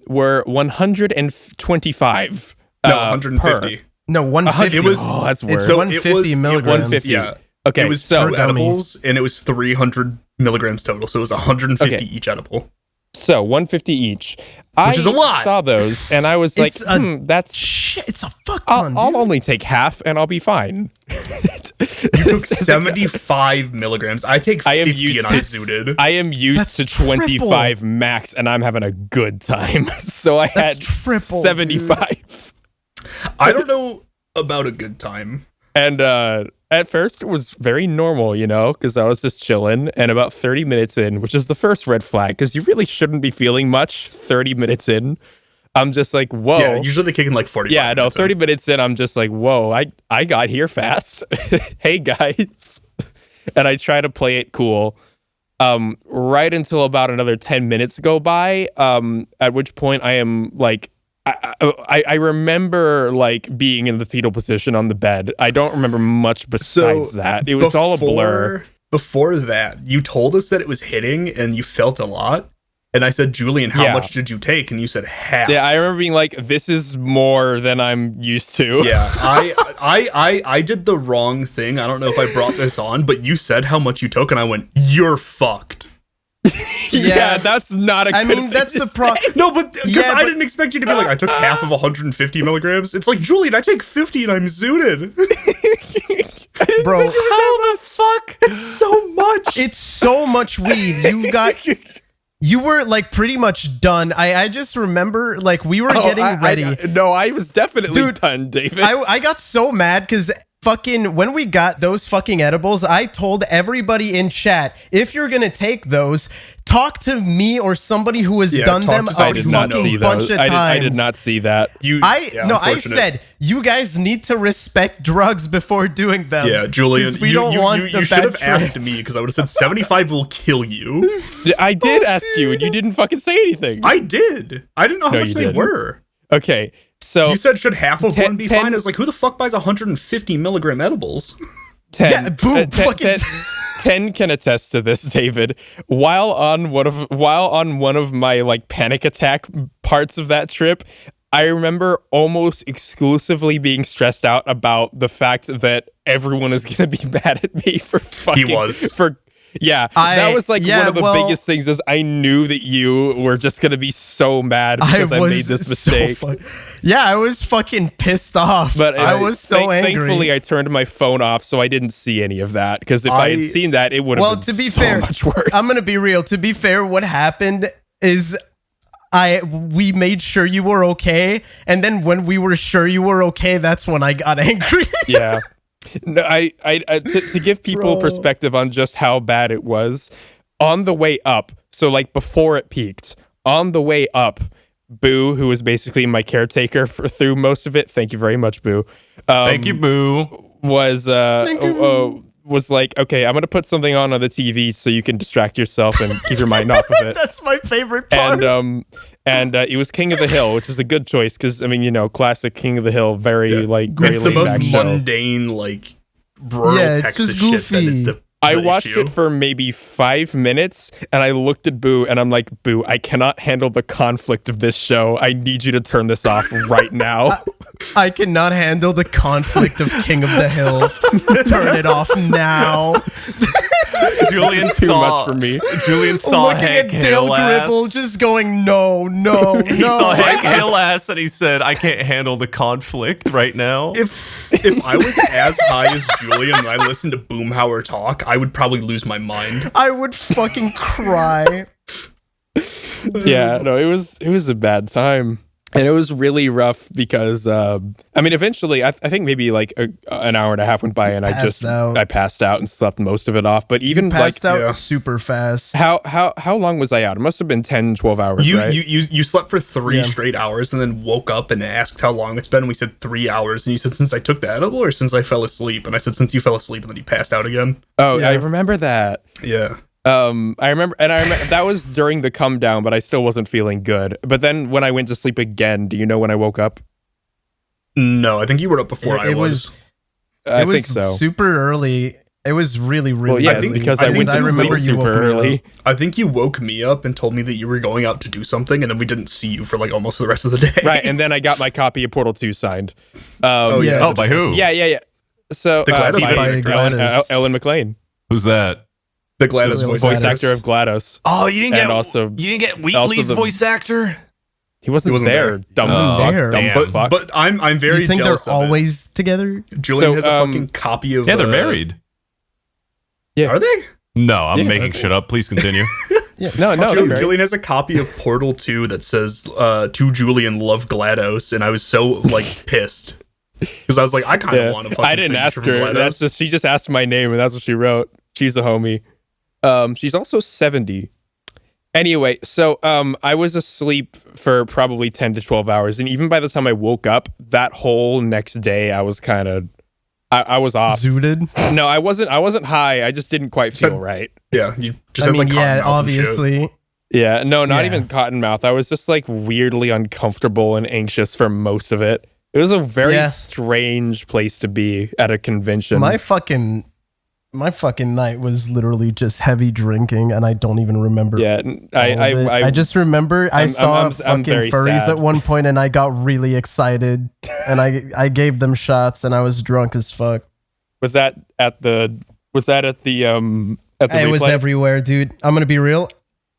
were 125. No, 150. per. No, 150. It was- Oh, that's worse. It's So 150 milligrams. 150. Yeah. Okay, It was so two edibles, and it was 300 milligrams total. So it was 150 Okay. each edible. So 150 each. Which is a lot. I saw those and I was like, It's a- that's. Shit, it's a fuck ton, I'll dude. only take half and I'll be fine. You took 75 milligrams. I take 50 I am used and to I'm zooted. I am used That's to 25 max and I'm having a good time. So I That's had triple, 75. I don't know about a good time. And at first it was very normal, you know, because I was just chilling. And about 30 minutes in, which is the first red flag, because you really shouldn't be feeling much 30 minutes in. I'm just like, whoa. Yeah, usually they kick in like 40. Yeah, no, 30 minutes in, I'm just like, whoa, I got here fast. Hey, guys. And I try to play it cool. Right until about another 10 minutes go by, at which point I am like, I remember like being in the fetal position on the bed. I don't remember much besides that. It was all a blur. Before that, you told us that it was hitting and you felt a lot. And I said, Julian, how Yeah. much did you take? And you said half. Yeah, I remember being like, this is more than I'm used to. Yeah, I did the wrong thing. I don't know if I brought this on, but you said how much you took, and I went, "You're fucked." Yeah, that's not a I good mean, thing that's to the say. problem. No, but because Yeah, I but- didn't expect you to be like, I took half of 150 milligrams. It's like, Julian, I take 50 and I'm zooted. Bro, How the fuck? It's so much. it's so much weed. You were like pretty much done. I just remember like we were getting ready. No, I was definitely Dude, done, David. I got so mad because fucking when we got those fucking edibles, I told everybody in chat, if you're gonna take those, talk to me or somebody who has Yeah, done talk them to a somebody I did who not knows. see bunch those. of times. I did not see that. Yeah, I unfortunate. said you guys need to respect drugs before doing them. Yeah, Julian, 'Cause we don't want the you should bad have trip. asked me because I would have said 75 will kill you. I did ask you, and you didn't fucking say anything. I did. I didn't know how No, much you they didn't. were. Okay, so You said should half of 10 one be 10 fine? I was like, who the fuck buys 150 milligram edibles? 10. Yeah, boom, fucking- 10 can attest to this, David. While on one of my like panic attack parts of that trip, I remember almost exclusively being stressed out about the fact that everyone is gonna be mad at me for fucking that was like one of the biggest things is I knew that you were just gonna be so mad because I made this mistake. I was fucking pissed off. But I was so angry. Thankfully, I turned my phone off, so I didn't see any of that. Because if I had seen that, it would have been to be so fair, much worse. I'm gonna be real. To be fair, what happened is we made sure you were okay, and then when we were sure you were okay, that's when I got angry. Yeah. No, to give people perspective on just how bad it was, on the way up, so like before it peaked, on the way up, Boo, who was basically my caretaker through most of it, thank you very much, Boo. Thank you, Boo. Was like, okay, I'm gonna put something on the TV so you can distract yourself and keep your mind off of it. That's my favorite part. And it was King of the Hill, which is a good choice because I mean, you know, classic King of the Hill, very It's very the laid most back show. mundane, like rural Yeah, it's Texas just shit that is goofy. the I watched it for maybe 5 minutes, and I looked at Boo, and I'm like, Boo, I cannot handle the conflict of this show. I need you to turn this off right now. I cannot handle the conflict of King of the Hill. Turn it off now. Julian too much for me. Julian saw Looking Hank at Dale Hill-ass. Gribble just going, no. He saw Hank Hill-ass and he said, I can't handle the conflict right now. If I was as high as Julian and I listened to Boomhauer talk, I would probably lose my mind. I would fucking cry. Yeah, no, it was a bad time. And it was really rough because, eventually, I think maybe like an hour and a half went by and I passed out and slept most of it off. But even passed out super fast. How long was I out? It must have been 10, 12 hours, right? You slept for 3 straight hours and then woke up and asked how long it's been. And we said 3 hours. And you said, since I took the edible or since I fell asleep? And I said, since you fell asleep, and then you passed out again. Oh, yeah. I remember that. Yeah. I remember that was during the come down, but I still wasn't feeling good. But then when I went to sleep again, do you know when I woke up? No, I think you were up before I was. I think so. Super early. It was really early. I think because I went to sleep super early. I think you woke me up and told me that you were going out to do something, and then we didn't see you for like almost the rest of the day. Right, and then I got my copy of Portal 2 signed. Oh, by who? Yeah. So by Ellen McLean. Who's that? The GLaDOS voice actor of GLaDOS. Oh, you didn't get Wheatley's voice actor? He wasn't there. Dumb fuck. But I'm very You think jealous they're always together? Julian has a fucking copy of. Yeah, they're married. Yeah, are they? No, I'm making shit up. Please continue. No. Julian has a copy of Portal 2 that says "To Julian, love GLaDOS," and I was so like pissed because I was like, I kind of want to. Fucking I didn't ask her. She just asked my name, and that's what she wrote. She's a homie. She's also 70. Anyway, so I was asleep for probably 10 to 12 hours, and even by the time I woke up, that whole next day, I was kind of, I was off. Zooted? No, I wasn't high. I just didn't quite feel right. Yeah, you just had like cotton mouth obviously. Yeah, no, not even cotton mouth. I was just like weirdly uncomfortable and anxious for most of it. It was a very strange place to be at a convention. My fucking night was literally just heavy drinking, and I don't even remember. Yeah, I just remember I saw fucking furries at one point, and I got really excited, and I gave them shots, and I was drunk as fuck. Was that at the replay? It was everywhere, dude. I'm gonna be real.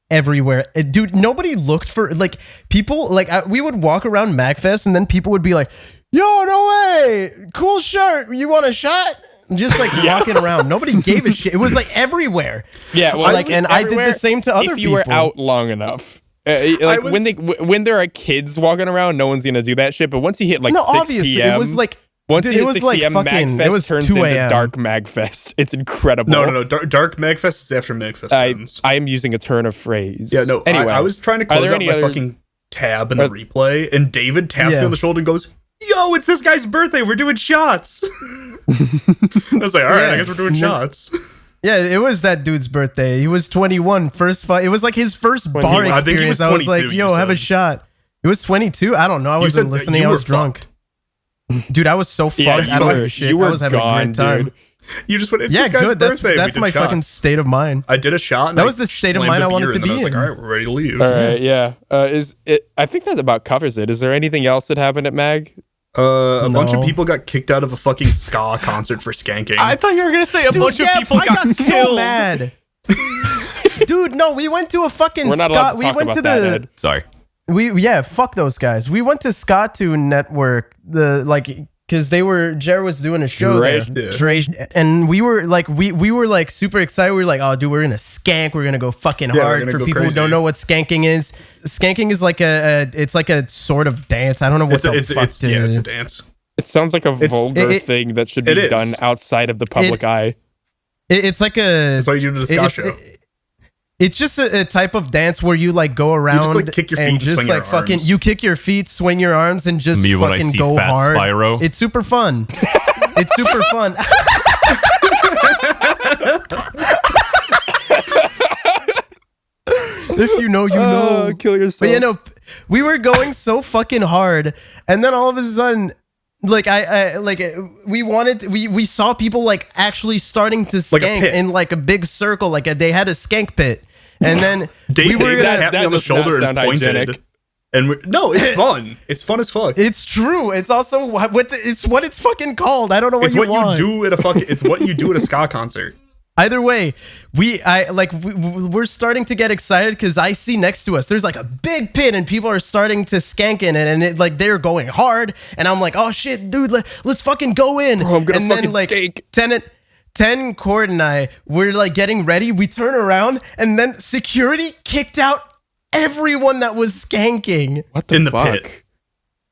Everywhere, dude. Nobody looked for like people. Like we would walk around MagFest, and then people would be like, "Yo, no way, cool shirt. You want a shot?" Just like walking around, nobody gave a shit. It was like everywhere. Yeah, well, I did the same to other people. If you were out long enough, when there are kids walking around, no one's gonna do that shit. But once you hit like 6 p.m., it was like once dude, you it hit was 6 like p.m., fucking. MagFest It was turns 2 into a.m. Dark MagFest. It's incredible. No. Dark MagFest is after MagFest ends. I am using a turn of phrase. Yeah, no. Anyway, I was trying to close out my fucking tab in the replay, and David taps me on the shoulder and goes, "Yo, it's this guy's birthday. We're doing shots." I was like, all right, I guess we're doing shots. Yeah, it was that dude's birthday. He was 21. First fight. It was like his first bar experience. I think he was 22, I was like, yo, have a shot. It was 22. I don't know. I wasn't listening. I was drunk. Dude, I was so fucked out of this shit. I was having a great time. Dude. You just went, it's this guy's birthday. That's my fucking state of mind. I did a shot. And that was the state of mind I wanted to be in. I was like, all right, we're ready to leave. All right, yeah. I think that about covers it. Is there anything else that happened at Mag? A bunch of people got kicked out of a fucking ska concert for skanking. I thought you were gonna say a bunch of people got killed. So mad. Dude, no, we went to a fucking We're not allowed to talk about that, Ed. Sorry. Fuck those guys. We went to Skatoon Network, because Jared was doing a show there. And we were like super excited. We were like, oh dude, we're gonna skank, we're gonna go fucking hard. For people who don't know what skanking is. Skanking is like it's like a sort of dance. I don't know what it's a dance. It sounds like a vulgar thing that should be done outside of the public eye. It's like that's why you do the ska show. It's just a type of dance where you like go around, you just like kick your feet and just swing like your fucking arms. You kick your feet, swing your arms, and just fucking go Fat hard. Spyro. It's super fun. It's super fun. If you know, you know. Kill yourself. But we were going so fucking hard, and then all of a sudden, like we saw people like actually starting to skank in like a big circle, like they had a skank pit, and then David tapped me on the shoulder and pointed. Hygienic. And no, it's fun. It's fun as fuck. It's true. It's also what it's fucking called. I don't know what it's you what want. you do at a fucking. It's what you do at a ska concert. Either way, we're starting to get excited because I see next to us there's like a big pit and people are starting to skank in it, and it, like they're going hard, and I'm like, oh shit, dude, let's fucking go in. Bro, I'm gonna and fucking then like skank. 10 Cord and I, we're like getting ready. We turn around and then security kicked out everyone that was skanking. What the in the fuck? pit.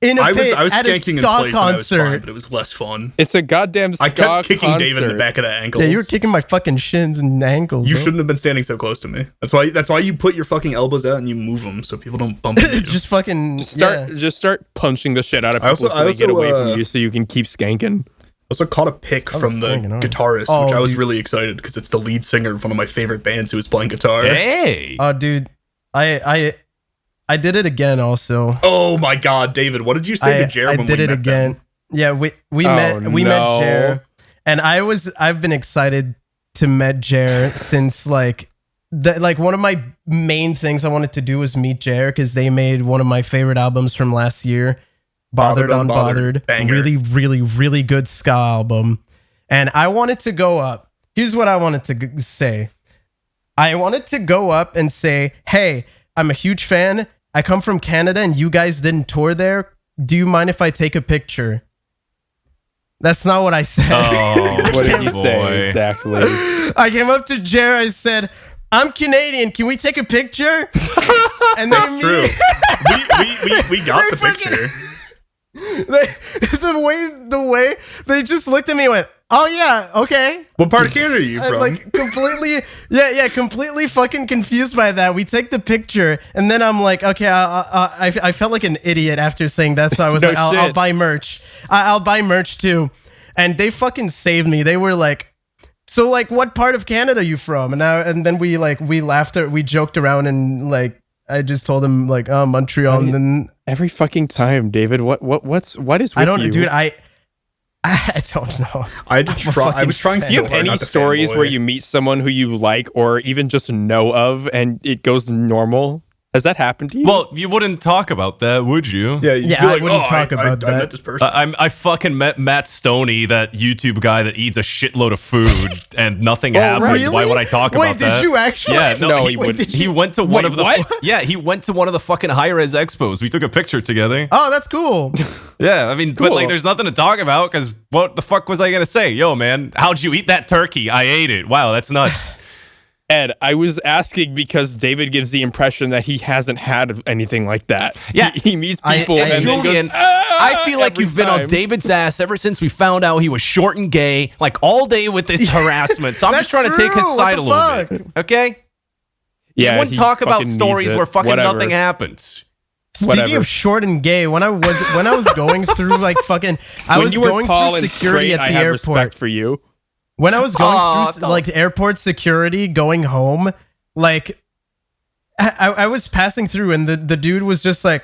In a pit I was at a skanking in ska place and I was fine, concert. but it was less fun. It's a goddamn ska I kept kicking concert. David in the back of the ankles. Yeah, you were kicking my fucking shins and ankles. You bro. shouldn't have been standing so close to me. That's why you put your fucking elbows out and you move them so people don't bump into you. Just fucking Just start punching the shit out of people I so they get also, away from you so you can keep skanking. Also caught a pic from the singing, oh. guitarist, Oh, which I was dude. really excited because it's the lead singer of one of my favorite bands who was playing guitar. Hey. Oh, dude, I did it again. Also, Oh my god, David, what did you say to Jared I when did we it met again. them? Yeah, we Oh, met no. Jer, and I've been excited to met Jer since like one of my main things I wanted to do was meet Jer because they made one of my favorite albums from last year, Bothered Unbothered. Banger. Really, really, really good ska album. And I wanted to go up. Here's what I wanted to say. I wanted to go up and say, hey, I'm a huge fan. I come from Canada and you guys didn't tour there. Do you mind if I take a picture? That's not what I said. Oh, What did you boy. say exactly? I came up to Jer. I said, I'm Canadian. Can we take a picture? And That's true. we got the fucking- picture. the way they just looked at me and went, oh yeah, okay. What part of Canada are you from? Like completely, completely fucking confused by that. We take the picture, and then I'm like, okay, I felt like an idiot after saying that, so I was No like, I'll shit. buy merch. I'll buy merch too. And they fucking saved me. They were like, so like, what part of Canada are you from? And then we laughed, we joked around, and like, I just told them like, oh, Montreal, and then Every fucking time, David. What is with I don't, you? dude, I don't know. I had to try. I was trying fan. so Do you have hard any not to stories fanboy. where you meet someone who you like or even just know of and it goes normal? Has that happened to you? Well, you wouldn't talk about that, would you? Yeah, you'd Yeah, be I like, wouldn't oh, talk about I that. met this person. I fucking met Matt Stoney, that YouTube guy that eats a shitload of food and nothing happened. really? Why would I talk Wait, about that? did you actually? Yeah, No, he, he wouldn't. he went to one Wait, of the what? yeah, he went to one of the fucking high-res expos. We took a picture together. Oh, that's cool. Yeah, I mean, but Cool. like, there's nothing to talk about because what the fuck was I gonna say? Yo, man, how'd you eat that turkey? I ate it. Wow, that's nuts. Ed, I was asking because David gives the impression that he hasn't had anything like that. Yeah. He meets people and then Julian, goes, "Ah," I feel like every you've been on time. David's ass ever since we found out he was short and gay, like all day with this harassment. So I'm That's just trying to take his true. side a What the little bit. Okay? Yeah, you wouldn't he talk about fucking stories needs it. where fucking Whatever. nothing happens. Speaking Whatever. of short and gay, when I was going through like fucking, I When was you were going tall through and security straight, at I the have airport. respect for you. When I was going Aw, through don't. like airport security going home, like I was passing through and the dude was just like,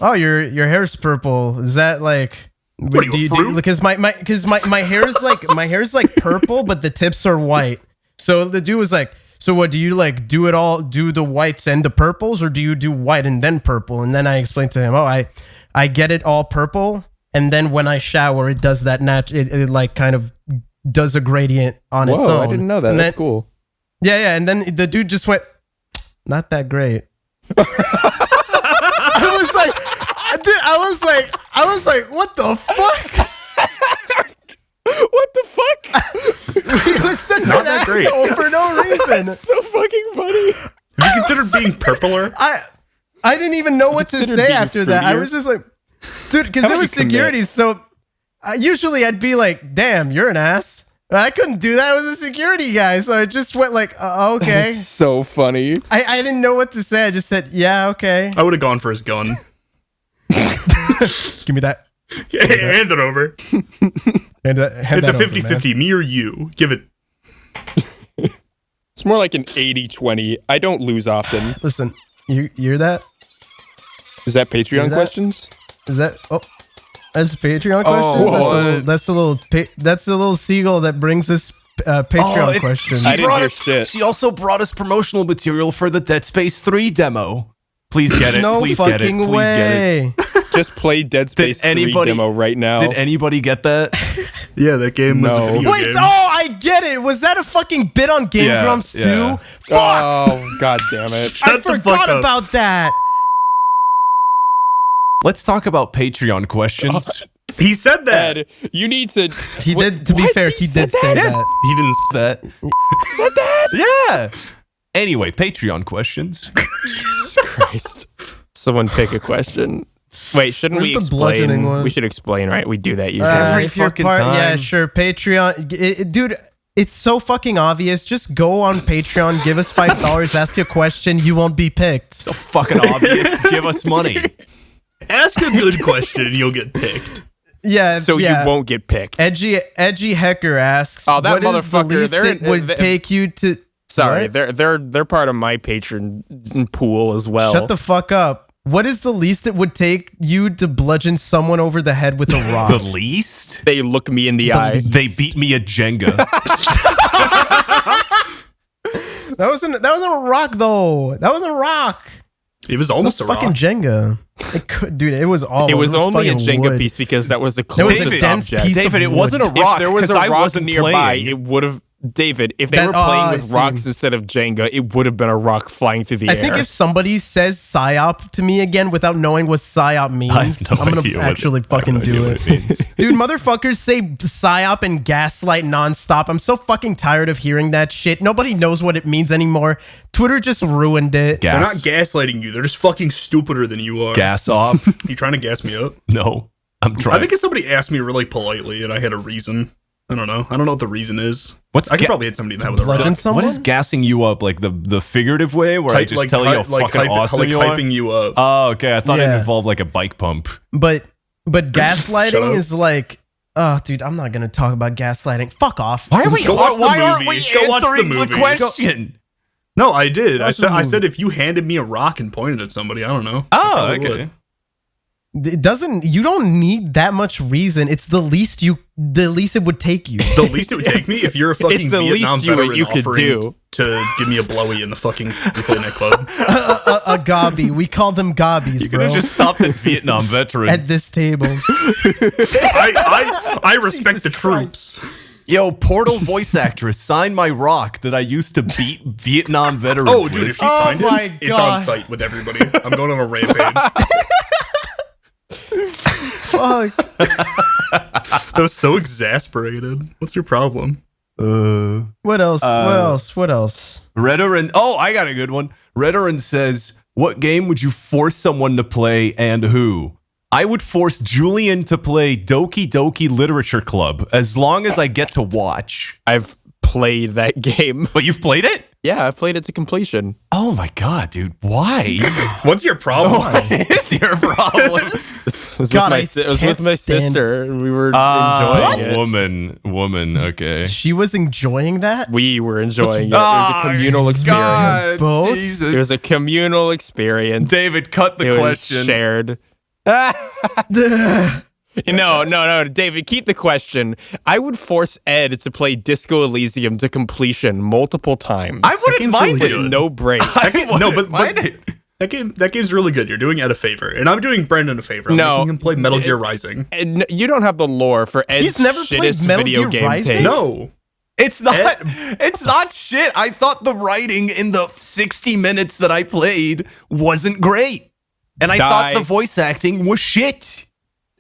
"Oh, your hair's purple. Is that like What are you, a fruit? because my hair is like my hair is like purple, but the tips are white." So the dude was like, "So what do you like do it all do the whites and the purples, or do you do white and then purple?" And then I explained to him, "Oh, I get it all purple, and then when I shower, it does that it like kind of does a gradient on its Whoa, own." I didn't know that. And That's then- cool. Yeah, and then the dude just went, "Not that great." I was like, what the fuck? What the fuck? He was such Not an that great. asshole for no reason. So fucking funny. Have you considered being purpler? I didn't even know what to Consider say being after that. I fruitier? was just like, dude, because How there about was you commit? security. So usually I'd be like, damn, you're an ass. But I couldn't do that. I was a security guy. So I just went like, okay. So funny. I didn't know what to say. I just said, yeah, okay. I would have gone for his gun. Give me that. Hand it over. Hand It's that a over, 50-50, me or you. Give it. It's more like an 80-20. I don't lose often. Listen, you hear that? Is that Patreon Hear that? questions? Is that? Oh, as Patreon questions. That's a little seagull that brings us Patreon questions. I didn't hear shit. She also brought us promotional material for the Dead Space 3 demo. Please get it. No Please get it. fucking Please way. get it. Just play Dead Space 3 demo right now. Did anybody get that? Yeah, that game was a video Wait, game. oh, I get it. Was that a fucking bit on Game Grumps too? yeah. Fuck. Oh, god damn it. I Shut the fuck forgot up. about that. Let's talk about Patreon questions. He said that. Ed, you need to... He did. To be fair, he did say that. He didn't say that. Said that? Yeah. Anyway, Patreon questions. Jesus Christ. Someone pick a question. Wait, shouldn't Where's we the explain? bludgeoning one? We should explain, right? We do that usually. Every If you're fucking time. Yeah, sure. Patreon, dude. It's so fucking obvious. Just go on Patreon, give us $5, ask a question. You won't be picked. So fucking obvious. Give us money. Ask a good question and you'll get picked. Yeah. So yeah. you won't get picked. Edgy Hecker asks, Oh, that what is the motherfucker, least they're it would take you to... Sorry, What? they're part of my patron pool as well. Shut the fuck up. What is the least it would take you to bludgeon someone over the head with a rock? The least? They look me in the eye. They beat me at Jenga. That wasn't a rock though. That wasn't a rock. It was It was almost a fucking rock. Jenga. Dude, it was all. It was only a fucking Jenga wood. piece because that was the There was a closest dense object. piece David, of it wasn't a wood. rock If there was because a I rock wasn't nearby, playing. it would have. David, if they That- were playing I with see. rocks instead of Jenga, it would have been a rock flying through the air. I think if somebody says psyop to me again without knowing what psyop means, I have no I'm gonna idea what actually I have fucking no idea do what it. it means. Dude, motherfuckers say psyop and gaslight nonstop. I'm so fucking tired of hearing that shit. Nobody knows what it means anymore. Twitter just ruined it. They're not Gas. gaslighting you. They're just fucking stupider than you are. Gas off. You trying to gas me up? No. I'm trying. I think if somebody asked me really politely and I had a reason. I don't know. I don't know what the reason is. What's I could ga- probably hit somebody in the head with a Bludgeon rock. someone? What is gassing you up? Like the figurative way where I just tell you how fucking awesome you are? hyping you up. Oh, okay. I thought it Yeah. involved like a bike pump. But Shut gaslighting up. is like, oh, dude, I'm not gonna talk about gaslighting. Fuck off. Why are we? Go watch the Why aren't movie. we Go watch the answering the movie. question? No, I did. I Watch said the I movie. said if you handed me a rock and pointed at somebody, I don't know. Oh, I probably okay. would. It doesn't. You don't need that much reason. It's the least it would take you. The least it would take me if you're a fucking It's the Vietnam least you- veteran you could offering do. to give me a blowy in the fucking replay nightclub. A gobby. We call them gobbies, You could bro. have just stopped at Vietnam veteran. At this table. I respect the troops. Yo, Portal voice actress, sign my rock that I used to beat Vietnam veterans. Oh, dude, if she Oh signed my it, it's God. on site with everybody. I'm going on a rampage. Fuck. I was so exasperated. What's your problem? What else? What else? Redoran. Oh, I got a good one. Redoran says, "What game would you force someone to play and who?" I would force Julian to play Doki Doki Literature Club as long as I get to watch. I've played that game. But you've played it? Yeah, I've played it to completion. Oh my god, dude! Why? What's your problem? What is your problem? It was God, with my can't stand- sister. and We were enjoying it. Woman. Okay. She was enjoying that? We were enjoying it. It was a communal experience. Both? It was a communal experience. David, cut the It was question. shared. No, David, keep the question. I would force Ed to play Disco Elysium to completion multiple times. I wouldn't mind really it. good. No break. That game's really good. You're doing Ed a favor, and I'm doing Brandon a favor. I'm No. making him play Metal Gear Rising. Ed, you don't have the lore for Ed's He's never played shittest Metal video Gear game Rising? take. No, It's not shit. I thought the writing in the 60 minutes that I played wasn't great. And I thought the voice acting was shit.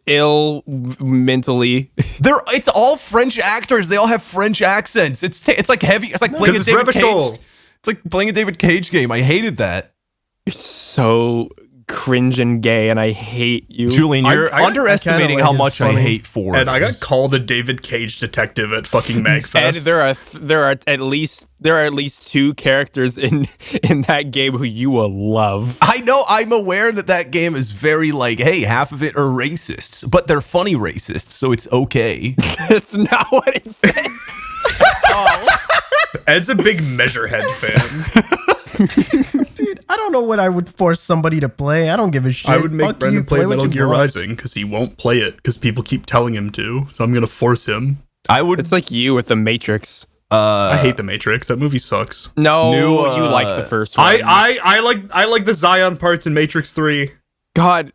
Mentally. It's all French actors. They all have French accents. It's like heavy. It's like playing a it's David Revachol. Cage. It's like playing a David Cage game. I hated that. You're so cringe and gay, and I hate you. Julian, you're I underestimating kinda how like much it's I funny. hate Ford. and I got called a David Cage detective at fucking Ed, Magfest. there are at least two characters in that game who you will love. I know. I'm aware that game is very like, hey, half of it are racists, but they're funny racists, so it's okay. That's not what it says. Ed's a big Measurehead fan. I don't know what I would force somebody to play. I don't give a shit. I would make Fuck Brendan you, play what Metal you Gear want. Rising because he won't play it because people keep telling him to. So I'm gonna force him. It's like you with the Matrix. I hate the Matrix. That movie sucks. No, you like the first one. I like the Zion parts in Matrix 3. God.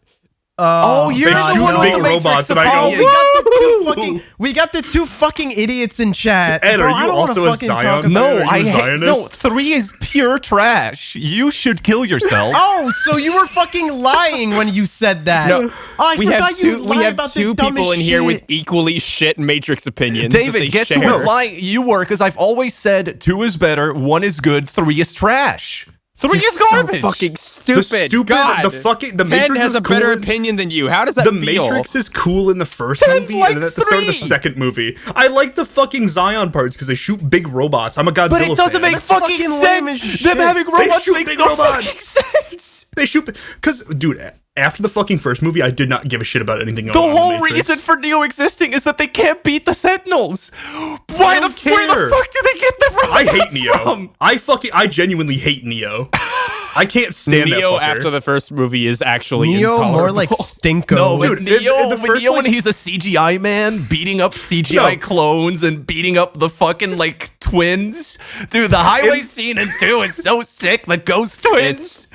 You're They the shoot one with big the Matrix robots, and I go, opinion. We got the two fucking idiots in chat. Ed, Bro, are you I don't wanna also a fucking Zion talk fan? about- Are No, you I a hate. Zionist? No, 3 is pure trash. You should kill yourself. Oh, so you were fucking lying when you said that. No, I we forgot have you two. lied We have about two the dumbest people in here shit. with equally shit Matrix opinions. that they David, guess who share. was lying? You were, because I've always said 2 is better, 1 is good, 3 is trash. 3 is So garbage. fucking stupid. The God. the 10 Matrix has is a better cool in- opinion than you. How does that The feel? Matrix is cool in the first 10 movie, and then likes at the start of the 3. second movie, I like the fucking Zion parts because they shoot big robots. I'm a Godzilla But it doesn't fan. make fucking fucking lame sense. as Them shit. having robots shoot makes big no robots. fucking sense. They shoot because, dude, after the fucking first movie, I did not give a shit about anything. The going on in whole Matrix. reason for Neo existing is that they can't beat the Sentinels. Where the care. fuck do they get the robots I hate Neo. from? I genuinely hate Neo. I can't stand Neo that fucker. after the first movie is actually Neo intolerable. more like Stinko. No, Dude, in the first, Neo like- when he's a CGI man beating up CGI No. clones and beating up the fucking like twins. Dude, the highway scene in 2 is so sick. The ghost twins.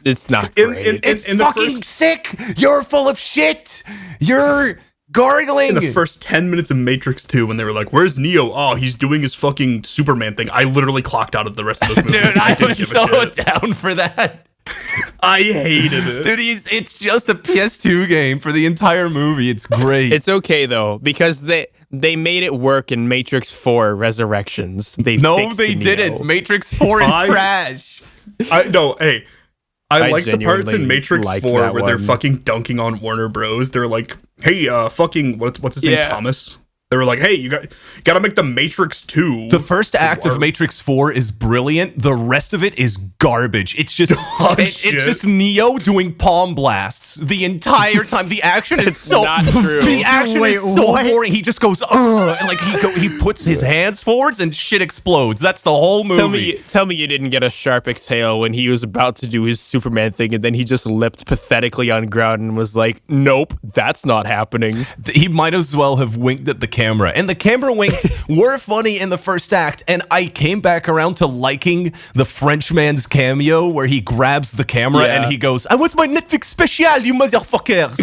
It's not In- great. in- It's in the fucking first- sick. You're full of shit. You're gargling. in the first 10 minutes of Matrix 2 when they were like, where's Neo? Oh, he's doing his fucking Superman thing. I literally clocked out of the rest of those movies. Dude, I didn't was give a so shit. down for that. I hated it. Dude, it's just a PS2 game for the entire movie. It's great. It's okay though because they made it work in Matrix 4 Resurrections. They no, fixed they Neo. didn't. Matrix 4 is I- trash. I like the parts in genuinely Matrix liked 4 that where they're one. fucking dunking on Warner Bros. They're like, hey, fucking, what's his name? Yeah. Thomas. They were like, hey, you gotta make the Matrix 2. The first act of Matrix 4 is brilliant. The rest of it is garbage. It's just it's shit. just Neo doing palm blasts the entire time. The action is so not true. The action Wait, is so what? boring. He just goes and like he puts his hands forwards and shit explodes. That's the whole movie. Tell me you didn't get a sharp exhale when he was about to do his Superman thing and then he just lipped pathetically on ground and was like, nope, that's not happening. He might as well have winked at the camera. And the camera winks were funny in the first act. And I came back around to liking the Frenchman's cameo where he grabs the camera Yeah. and he goes, I want my Netflix special, you motherfuckers.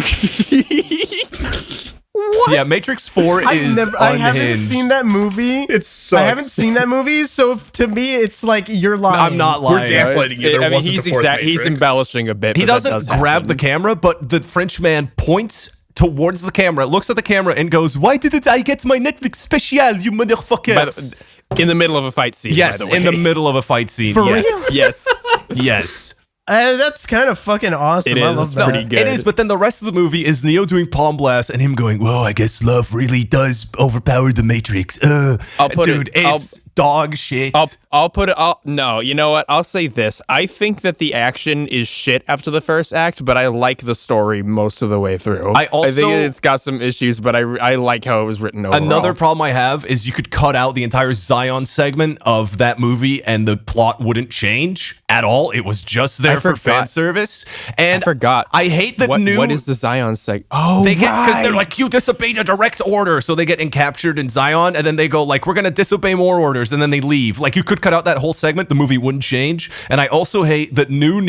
What? Yeah, Matrix 4 is I haven't unhinged. seen that movie. It sucks. I haven't seen that movie, so to me, it's like you're lying. I'm not We're lying. gaslighting you. There wasn't he's the fourth he's Matrix. embellishing a bit. He but that doesn't does grab the happen. camera, but the Frenchman points towards the camera, looks at the camera, and goes, why didn't I get my Netflix special, you By motherfuckers? in the middle of a fight scene. Yes, by the way. in the middle of a fight scene. For yes. Yes. Yes. That's kind of fucking awesome. It I is. love It's that. pretty good. It is, but then the rest of the movie is Neo doing palm blasts and him going, "Well, I guess love really does overpower the Matrix." I'll put Dude, it- I'll- it's dog shit. I'll put it. No, you know what? I'll say this. I think that the action is shit after the first act, but I like the story most of the way through. I also- think it's got some issues, but I like how it was written overall. Another problem I have is you could cut out the entire Zion segment of that movie and the plot wouldn't change at all. It was just there for fan forgot. service. And I forgot. I hate that What is the Zion seg? Oh, they get because they're right. like, you disobeyed a direct order, so they get encaptured in Zion, and then they go like, we're gonna disobey more orders, and then they leave. Like, you could cut out that whole segment, the movie wouldn't change. And I also hate that new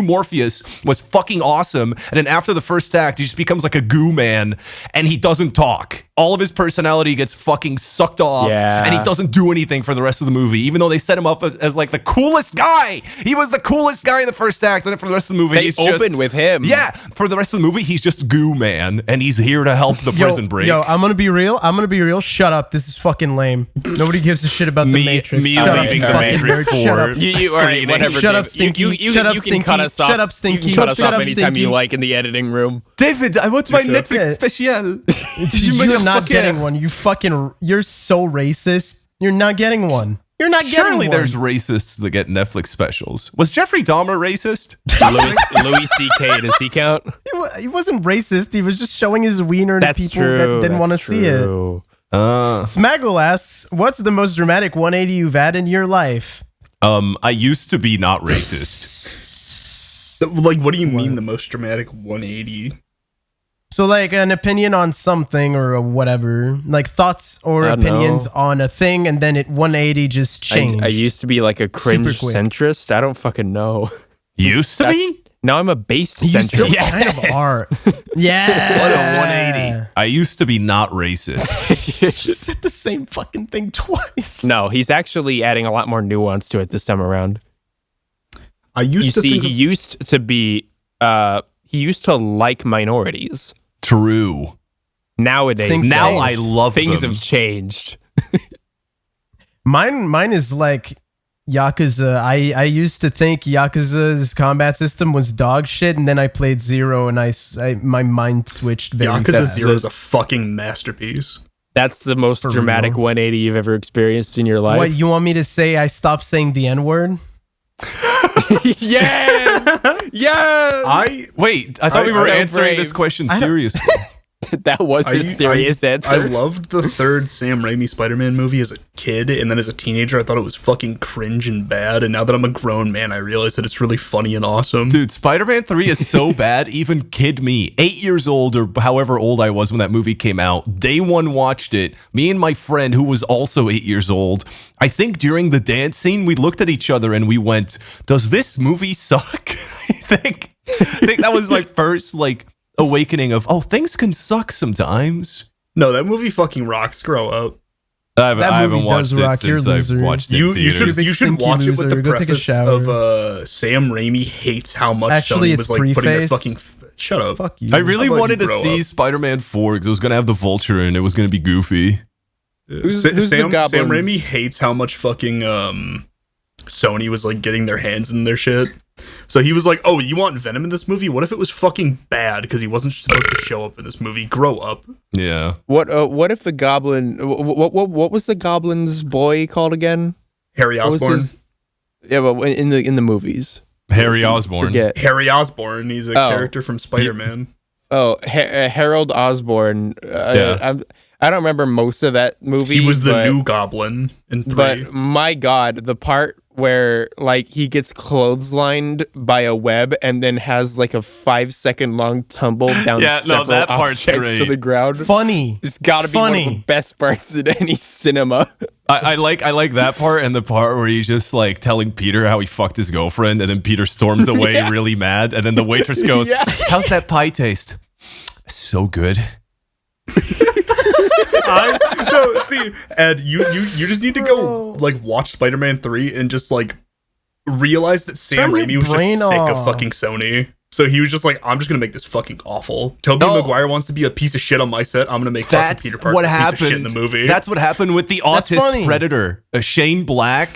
Morpheus was fucking awesome, and then after the first act, he just becomes like a goo man, and he doesn't talk. All of his personality gets fucking sucked off, Yeah. and he doesn't do anything for the rest of the movie, even though they set him up as like the coolest guy. He was the coolest guy in the first act, and then for the rest of the movie, They he's opened just, with him. Yeah, for the rest of the movie, he's just goo man, and he's here to help the prison break. Yo, I'm gonna be real. Shut up. This is fucking lame. Nobody gives a shit about the Matrix. me Shut leaving up, the fucking Matrix nerd. Shut 4. up. You all right, Screening. whatever. Shut up, David. Stinky. You Shut up, can Stinky. cut us off. Shut up, You Stinky. can cut us Shut off up, anytime you Stinky. like in the editing room. David, I want my should. Netflix Yeah. special. You're not getting one. You're so racist. You're not getting one. You're not getting Surely one. there's racists that get Netflix specials. Was Jeffrey Dahmer racist? Louis C.K. Does he count? He wasn't racist. He was just showing his wiener to people that didn't want to see it. Smaggle asks, "What's the most dramatic 180 you've had in your life?" I used to be not racist. Like, what do you mean the most dramatic 180? So, like, an opinion on something or whatever, like thoughts or opinions on a thing, and then it 180 just changed. I used to be like a cringe centrist. I don't fucking know. Used to be? Now I'm a base You centrist. still kind of are. Yeah. What a 180. I used to be not racist. You just said the same fucking thing twice. No, he's actually adding a lot more nuance to it this time around. I used he used to be he used to like minorities. True. Nowadays, I love things them. have changed. Mine is like Yakuza. I used to think Yakuza's combat system was dog shit, and then I played Zero, and my mind switched very Yakuza fast. Zero is a fucking masterpiece. That's the most dramatic 180 you've ever experienced in your life. What, you want me to say I stopped saying the N-word? Yes! Yes! I thought we were answering this question seriously. That was a serious answer. I loved the third Sam Raimi Spider-Man movie as a kid, and then as a teenager, I thought it was fucking cringe and bad. And now that I'm a grown man, I realize that it's really funny and awesome. Dude, Spider-Man 3 is so bad, even kid me, 8 years old or however old I was when that movie came out, day one watched it, me and my friend who was also 8 years old, I think during the dance scene, we looked at each other and we went, does this movie suck? I think that was my first, like, awakening of, oh, things can suck sometimes. No, that movie fucking rocks. Grow up. I haven't watched it since I watched it. You should watch it with the preface of Sam Raimi hates how much Actually, Sony was like putting their fucking shut up. Fuck you. I really wanted to see Spider-Man 4 because it was gonna have the Vulture and it was gonna be goofy. Who's Sam the Raimi hates how much fucking Sony was like getting their hands in their shit. So he was like, "Oh, you want Venom in this movie? What if it was fucking bad because he wasn't supposed to show up in this movie? Grow up." Yeah. What if the Goblin? What was the Goblin's boy called again? Harry Osborn. Yeah, but in the movies, Harry Osborn. Harry Osborn. He's a character from Spider-Man. Harold Osborn. Yeah. I don't remember most of that movie. He was the new Goblin in 3. But my God, the part where like he gets clotheslined by a web and then has like a 5-second long tumble down that part's great. to the ground. Funny. It's got to be one of the best parts in any cinema. I like that part and the part where he's just like telling Peter how he fucked his girlfriend and then Peter storms away really mad and then the waitress goes, how's that pie taste? So good. See, Ed, you just need to go like watch Spider-Man 3 and just like realize that Sam Raimi was just sick of fucking Sony. So he was just like, I'm just gonna make this fucking awful. Tobey Maguire wants to be a piece of shit on my set. I'm gonna make fucking Peter Parker a piece of shit in the movie. That's what happened with the Autist Predator. Shane Black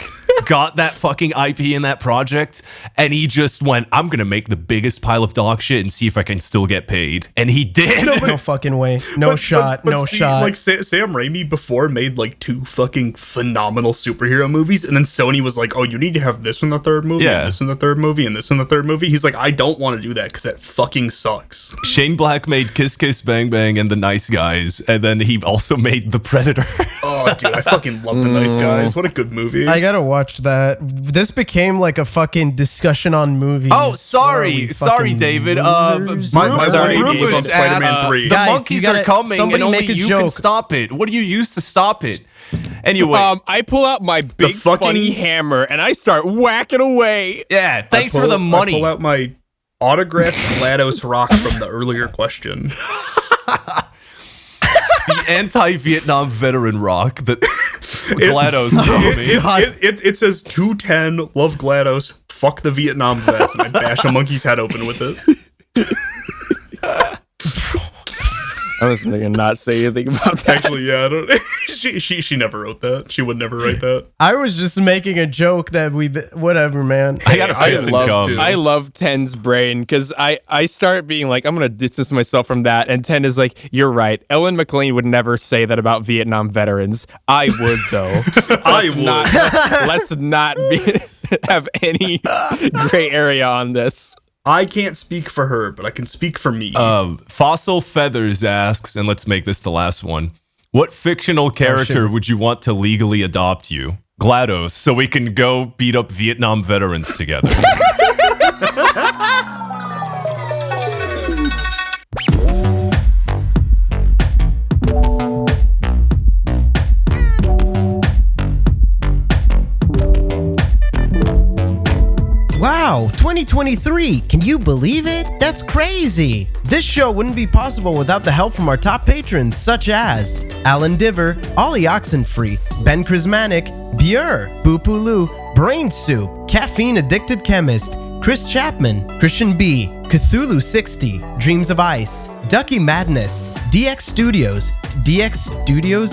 got that fucking IP in that project, and he just went, I'm gonna make the biggest pile of dog shit and see if I can still get paid. And he did. No fucking way. No shot. Like Sam Raimi before made like 2 fucking phenomenal superhero movies, and then Sony was like, oh, you need to have this in the third movie, and this in the third movie, and this in the third movie. He's like, I don't want to do that because that fucking sucks. Shane Black made Kiss Kiss Bang Bang and The Nice Guys, and then he also made The Predator. Oh, dude, I fucking love The Nice Guys. What a good movie. I gotta watch that. This became like a fucking discussion on movies. Oh, sorry, David. Losers? Rufus on Spider-Man 3. The monkeys are coming, and only you can stop it. What do you use to stop it? Anyway, I pull out my big funny hammer and I start whacking away. Yeah, thanks for the money. I pull out my autographed GLaDOS rock from the earlier question. The anti-Vietnam veteran rock that GLaDOS gave me. It says 210, love GLaDOS, fuck the Vietnam vets, and I bash a monkey's head open with it. I was gonna not say anything about that. Actually, yeah, I don't. She never wrote that. She would never write that. I was just making a joke that whatever, man. I love Ten's brain because I start being like, I'm gonna distance myself from that, and Ten is like, you're right. Ellen McLean would never say that about Vietnam veterans. I would though. I would. Let's not have any gray area on this. I can't speak for her, but I can speak for me. Fossil Feathers asks, and let's make this the last one. What fictional character would you want to legally adopt you? GLaDOS so we can go beat up Vietnam veterans together. Wow, 2023, can you believe it? That's crazy! This show wouldn't be possible without the help from our top patrons such as Alan Diver, Ollie Oxenfree, Ben Chrismanic, Bure, Boopulu, Brain Soup, Caffeine Addicted Chemist, Chris Chapman, Christian B, Cthulhu 60, Dreams of Ice, Ducky Madness, DX Studios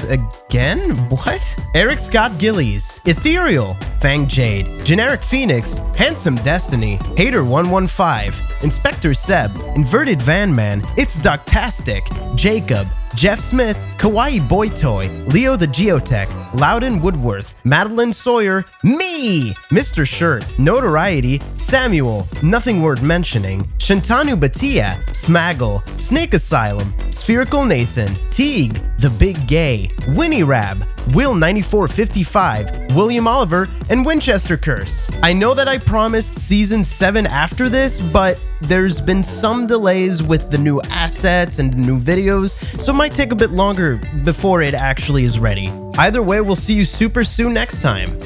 again? What? Eric Scott Gillies, Ethereal, Fang Jade, Generic Phoenix, Handsome Destiny, Hater115, Inspector Seb, Inverted Van Man, It's Ducktastic, Jacob, Jeff Smith, Kawaii Boy Toy, Leo the Geotech, Loudon Woodworth, Madeline Sawyer, me, Mr. Shirt, Notoriety, Samuel, Nothing Worth Mentioning, Shantanu Batia, Smaggle, Snake Asylum, Spherical Nathan, Teague, The Big Gay, Winnie Rab, Will9455, William Oliver, and Winchester Curse. I know that I promised Season 7 after this, but there's been some delays with the new assets and the new videos, so it might take a bit longer before it actually is ready. Either way, we'll see you super soon next time.